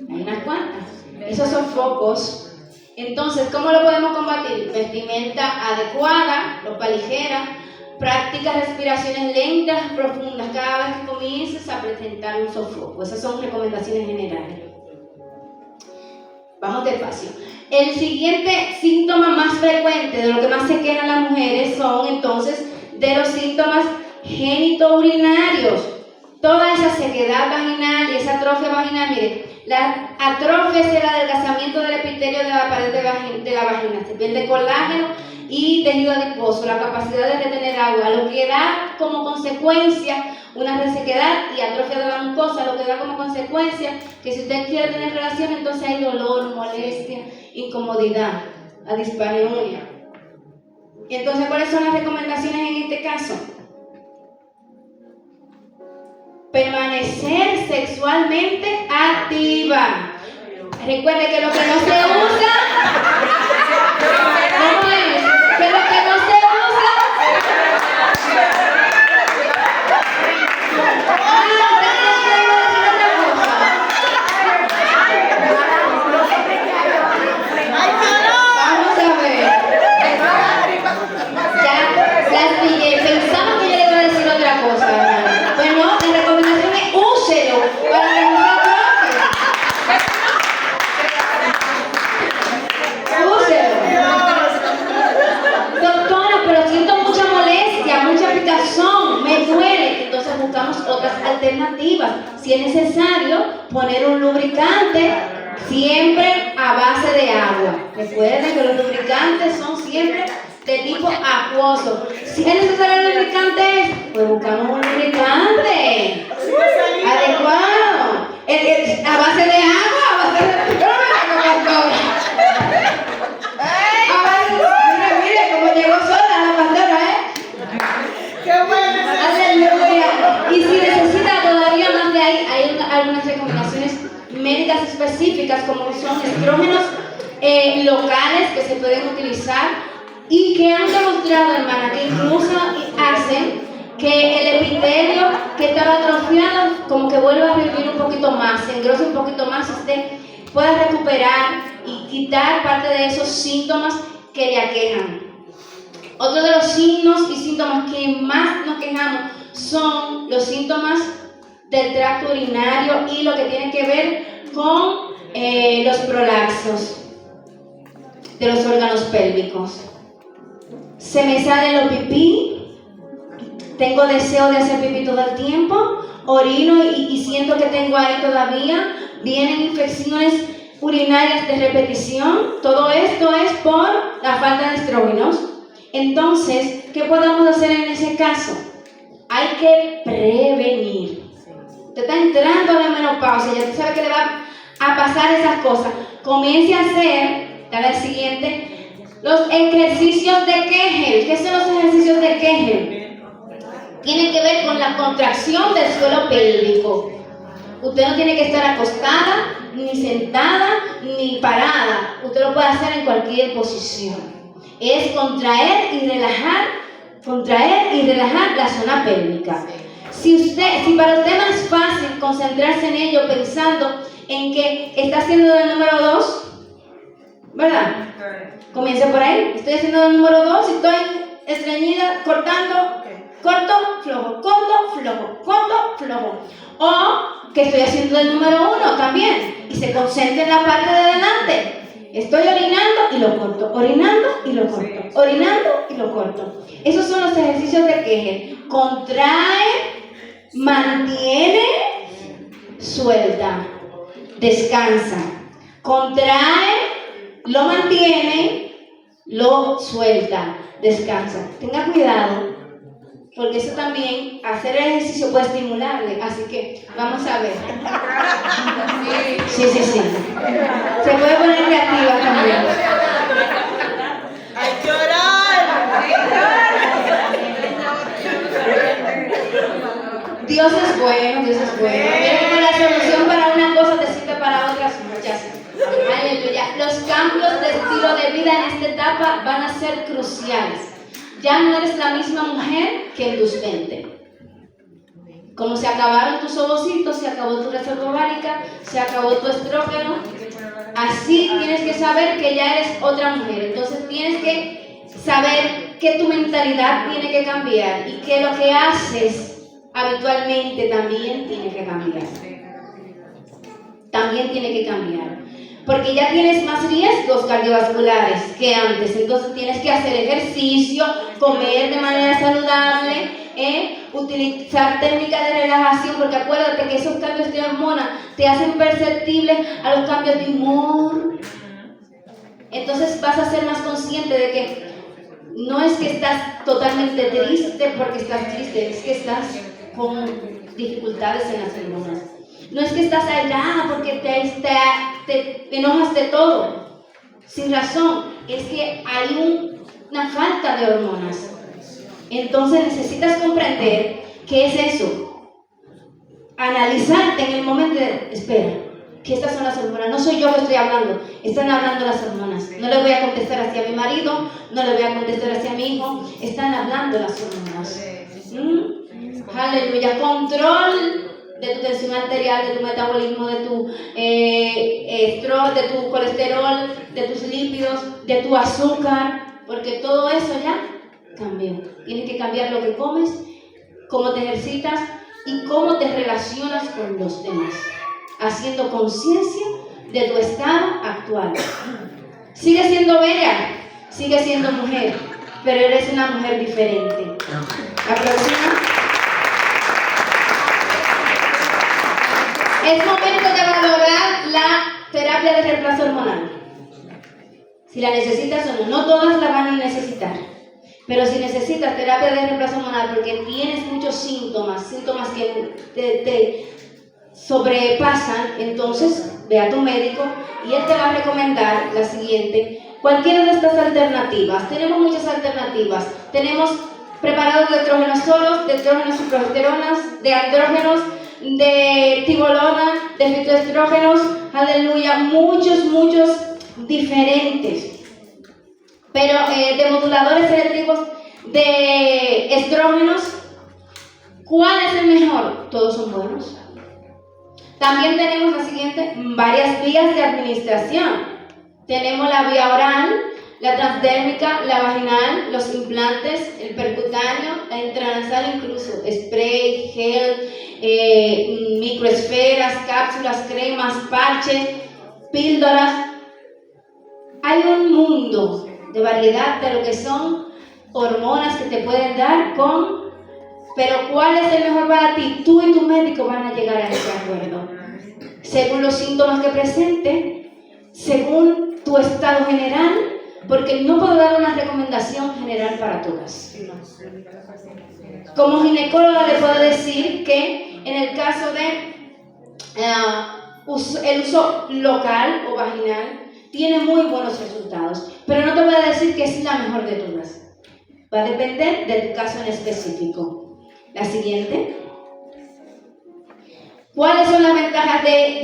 Hay unas cuantas. Esos sofocos. Entonces, ¿cómo lo podemos combatir? Vestimenta adecuada, ropa ligera, practica respiraciones lentas, profundas, cada vez que comiences a presentar un sofoco. Esas son recomendaciones generales. Vamos despacio. El siguiente síntoma más frecuente de lo que más se quejan las mujeres son entonces de los síntomas genitourinarios. Toda esa sequedad vaginal y esa atrofia vaginal, miren, la atrofia es el adelgazamiento del epitelio de la pared de la vagina, se pierde colágeno y tejido adiposo, la capacidad de retener agua, lo que da como consecuencia una resequedad y atrofia de la mucosa, lo que da como consecuencia que si usted quiere tener relación, entonces hay dolor, molestia, incomodidad, la dispareunia. Y entonces, ¿cuáles son las recomendaciones en este caso? Permanecer sexualmente activa. Recuerde que lo que no se usa, ¿cómo es? Que lo que no se usa, vamos a ver. Ya las pillé. Pensaba que yo le iba a decir otra cosa, hermano. Pues no, la recomendación es úselo para que no se buscamos otras alternativas. Si es necesario poner un lubricante, siempre a base de agua. Recuerden que los lubricantes son siempre de tipo acuoso. Si es necesario lubricante, pues buscamos un lubricante adecuado. A base de agua, a base de... Mire, como llegó sola la pastora, ¡qué bueno! ¡Aleluya! Y si necesita todavía más de ahí, hay algunas recomendaciones médicas específicas, como son estrógenos locales que se pueden utilizar y que han demostrado, hermana, que incluso hacen que el epitelio que estaba atrofiado como que vuelva a revivir un poquito más, se engrose un poquito más, usted pueda recuperar y quitar parte de esos síntomas que le aquejan. Otro de los signos y síntomas que más nos quejamos son los síntomas del tracto urinario y lo que tiene que ver con los prolapsos de los órganos pélvicos. Se me salen los pipí, tengo deseo de hacer pipí todo el tiempo, orino y siento que tengo ahí todavía, vienen infecciones urinarias de repetición. Todo esto es por la falta de estrógenos. Entonces, ¿qué podemos hacer en ese caso? Hay que prevenir. Usted está entrando a la menopausia, ya usted sabe que le va a pasar esas cosas. Comience a hacer, dale al siguiente, los ejercicios de Kegel. ¿Qué son los ejercicios de Kegel? Tienen que ver con la contracción del suelo pélvico. Usted no tiene que estar acostada, ni sentada, ni parada. Usted lo puede hacer en cualquier posición. Es contraer y relajar la zona pélvica. Si para usted no es fácil concentrarse en ello pensando en que está haciendo del número 2, ¿verdad? Comience por ahí. Estoy haciendo del número 2 y estoy estreñida, cortando, corto, flojo, corto, flojo, corto, flojo. O que estoy haciendo del número 1 también y se concentra en la parte de adelante. Estoy orinando y lo corto, orinando y lo corto, orinando y lo corto. Esos son los ejercicios de Kegel. Contrae, mantiene, suelta, descansa. Contrae, lo mantiene, lo suelta, descansa. Tenga cuidado, porque eso también, hacer el ejercicio puede estimularle. Así que vamos a ver. Sí. Se puede poner creativa también. ¡Hay que orar! Dios es bueno, Dios es bueno. Mira como la solución para una cosa te sirve para otras muchas. Aleluya. Los cambios de estilo de vida en esta etapa van a ser cruciales. Ya no eres la misma mujer que en tus 20. Como se acabaron tus ovocitos, se acabó tu reserva ovárica, se acabó tu estrógeno, así tienes que saber que ya eres otra mujer. Entonces tienes que saber que tu mentalidad tiene que cambiar y que lo que haces habitualmente también tiene que cambiar. También tiene que cambiar. porque ya tienes más riesgos cardiovasculares que antes. Entonces tienes que hacer ejercicio, comer de manera saludable, utilizar técnicas de relajación, porque acuérdate que esos cambios de hormona te hacen perceptibles a los cambios de humor. Entonces vas a ser más consciente de que no es que estás totalmente triste porque estás triste, es que estás con dificultades en las hormonas. No es que estás airada porque te enojas de todo, sin razón, es que hay una falta de hormonas. Entonces necesitas comprender qué es eso. Analizarte en el momento de, espera, que estas son las hormonas, no soy yo que estoy hablando, están hablando las hormonas. No le voy a contestar hacia mi marido, no le voy a contestar hacia mi hijo, están hablando las hormonas. Aleluya, control de tu tensión arterial, de tu metabolismo, de tu colesterol, de tus lípidos, de tu azúcar, porque todo eso ya cambió. Tienes que cambiar lo que comes, cómo te ejercitas y cómo te relacionas con los demás, haciendo conciencia de tu estado actual. Sigue siendo bella, sigue siendo mujer, pero eres una mujer diferente. La próxima. Es momento de valorar la terapia de reemplazo hormonal. Si la necesitas o no, no todas la van a necesitar. Pero si necesitas terapia de reemplazo hormonal porque tienes muchos síntomas que te sobrepasan, entonces ve a tu médico y él te va a recomendar la siguiente. Cualquiera de estas alternativas, tenemos muchas alternativas. Tenemos preparados de estrógenos solos, de estrógenos y progesteronas, de andrógenos, de tibolona, de fitoestrógenos, aleluya, muchos diferentes. Pero de moduladores selectivos de estrógenos, ¿cuál es el mejor? Todos son buenos. También tenemos la siguiente, varias vías de administración. Tenemos la vía oral, la transdérmica, la vaginal, los implantes, el percutáneo, la intranasal incluso, spray, gel, microesferas, cápsulas, cremas, parches, píldoras. Hay un mundo de variedad de lo que son hormonas que te pueden dar pero ¿cuál es el mejor para ti? Tú y tu médico van a llegar a ese acuerdo. Según los síntomas que presente, según tu estado general, porque no puedo dar una recomendación general para todas. Como ginecóloga le puedo decir que en el caso de el uso local o vaginal tiene muy buenos resultados, pero no te voy a decir que es la mejor de todas. Va a depender de tu caso en específico. La siguiente. ¿Cuáles son las ventajas de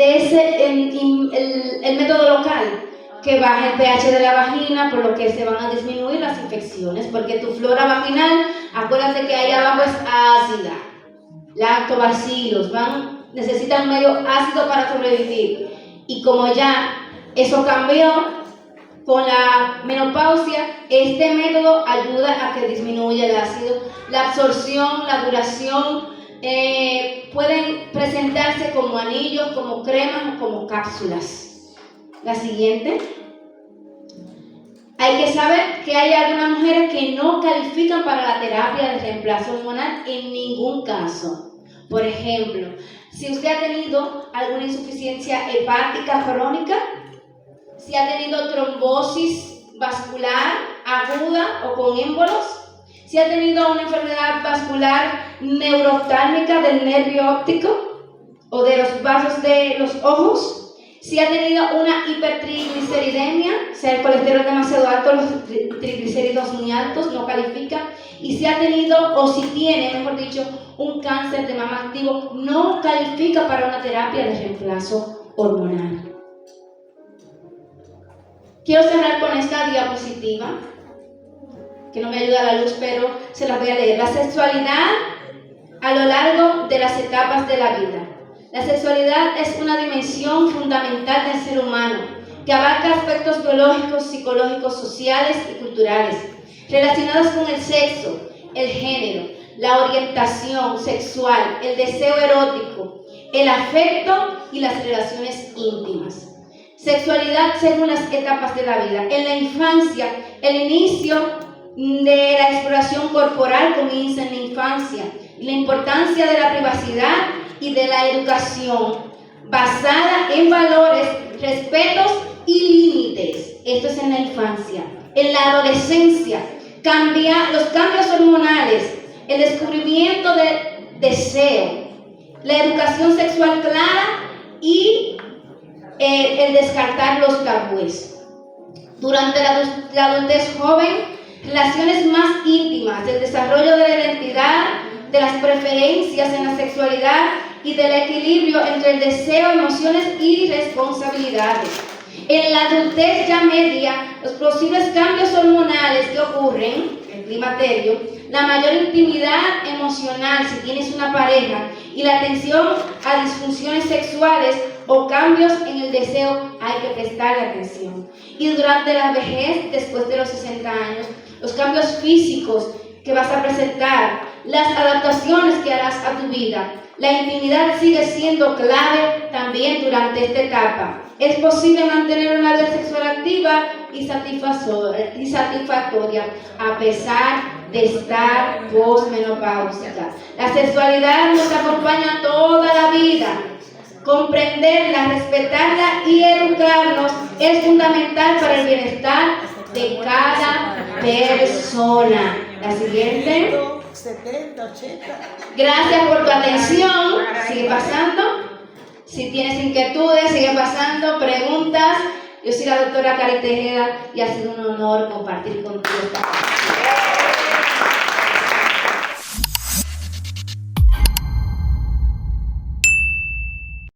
el método local? Que baja el pH de la vagina, por lo que se van a disminuir las infecciones, porque tu flora vaginal, acuérdate que ahí abajo es ácida. Lactobacilos necesitan un medio ácido para sobrevivir. Y como ya eso cambió con la menopausia, este método ayuda a que disminuya el ácido, la absorción, la duración. Pueden presentarse como anillos, como cremas o como cápsulas. La siguiente. Hay que saber que hay algunas mujeres que no califican para la terapia de reemplazo hormonal en ningún caso. Por ejemplo, si usted ha tenido alguna insuficiencia hepática crónica, si ha tenido trombosis vascular aguda o con émbolos, si ha tenido una enfermedad vascular neuroftálica del nervio óptico o de los vasos de los ojos, si ha tenido una hipertrigliceridemia, o sea, el colesterol demasiado alto, los triglicéridos muy altos, no califica, y si ha tenido o si tiene, mejor dicho, un cáncer de mama activo, no califica para una terapia de reemplazo hormonal. Quiero cerrar con esta diapositiva, que no me ayuda la luz, pero se las voy a leer. La sexualidad a lo largo de las etapas de la vida. La sexualidad es una dimensión fundamental del ser humano que abarca aspectos biológicos, psicológicos, sociales y culturales relacionados con el sexo, el género, la orientación sexual, el deseo erótico, el afecto y las relaciones íntimas. Sexualidad según las etapas de la vida. En la infancia, el inicio de la exploración corporal comienza en la infancia. La importancia de la privacidad y de la educación basada en valores, respetos y límites. Esto es en la infancia. En la adolescencia, los cambios hormonales, el descubrimiento del deseo, la educación sexual clara y el descartar los tabúes. Durante la adultez joven, relaciones más íntimas, el desarrollo de la identidad, de las preferencias en la sexualidad y del equilibrio entre el deseo, emociones y responsabilidades. En la adultez ya media, los posibles cambios hormonales que ocurren, el climaterio, la mayor intimidad emocional si tienes una pareja y la atención a disfunciones sexuales o cambios en el deseo, hay que prestarle atención. Y durante la vejez, después de los 60 años, los cambios físicos que vas a presentar, las adaptaciones que harás a tu vida, la intimidad sigue siendo clave también durante esta etapa. Es posible mantener una vida sexual activa y satisfactoria a pesar de estar posmenopáusica. La sexualidad nos acompaña toda la vida. Comprenderla, respetarla y educarnos es fundamental para el bienestar de cada persona. La siguiente. 70, 80. Gracias por tu atención. Sigue pasando. Si tienes inquietudes, sigue pasando. Preguntas. Yo soy la doctora Cari Tejeda y ha sido un honor compartir contigo esta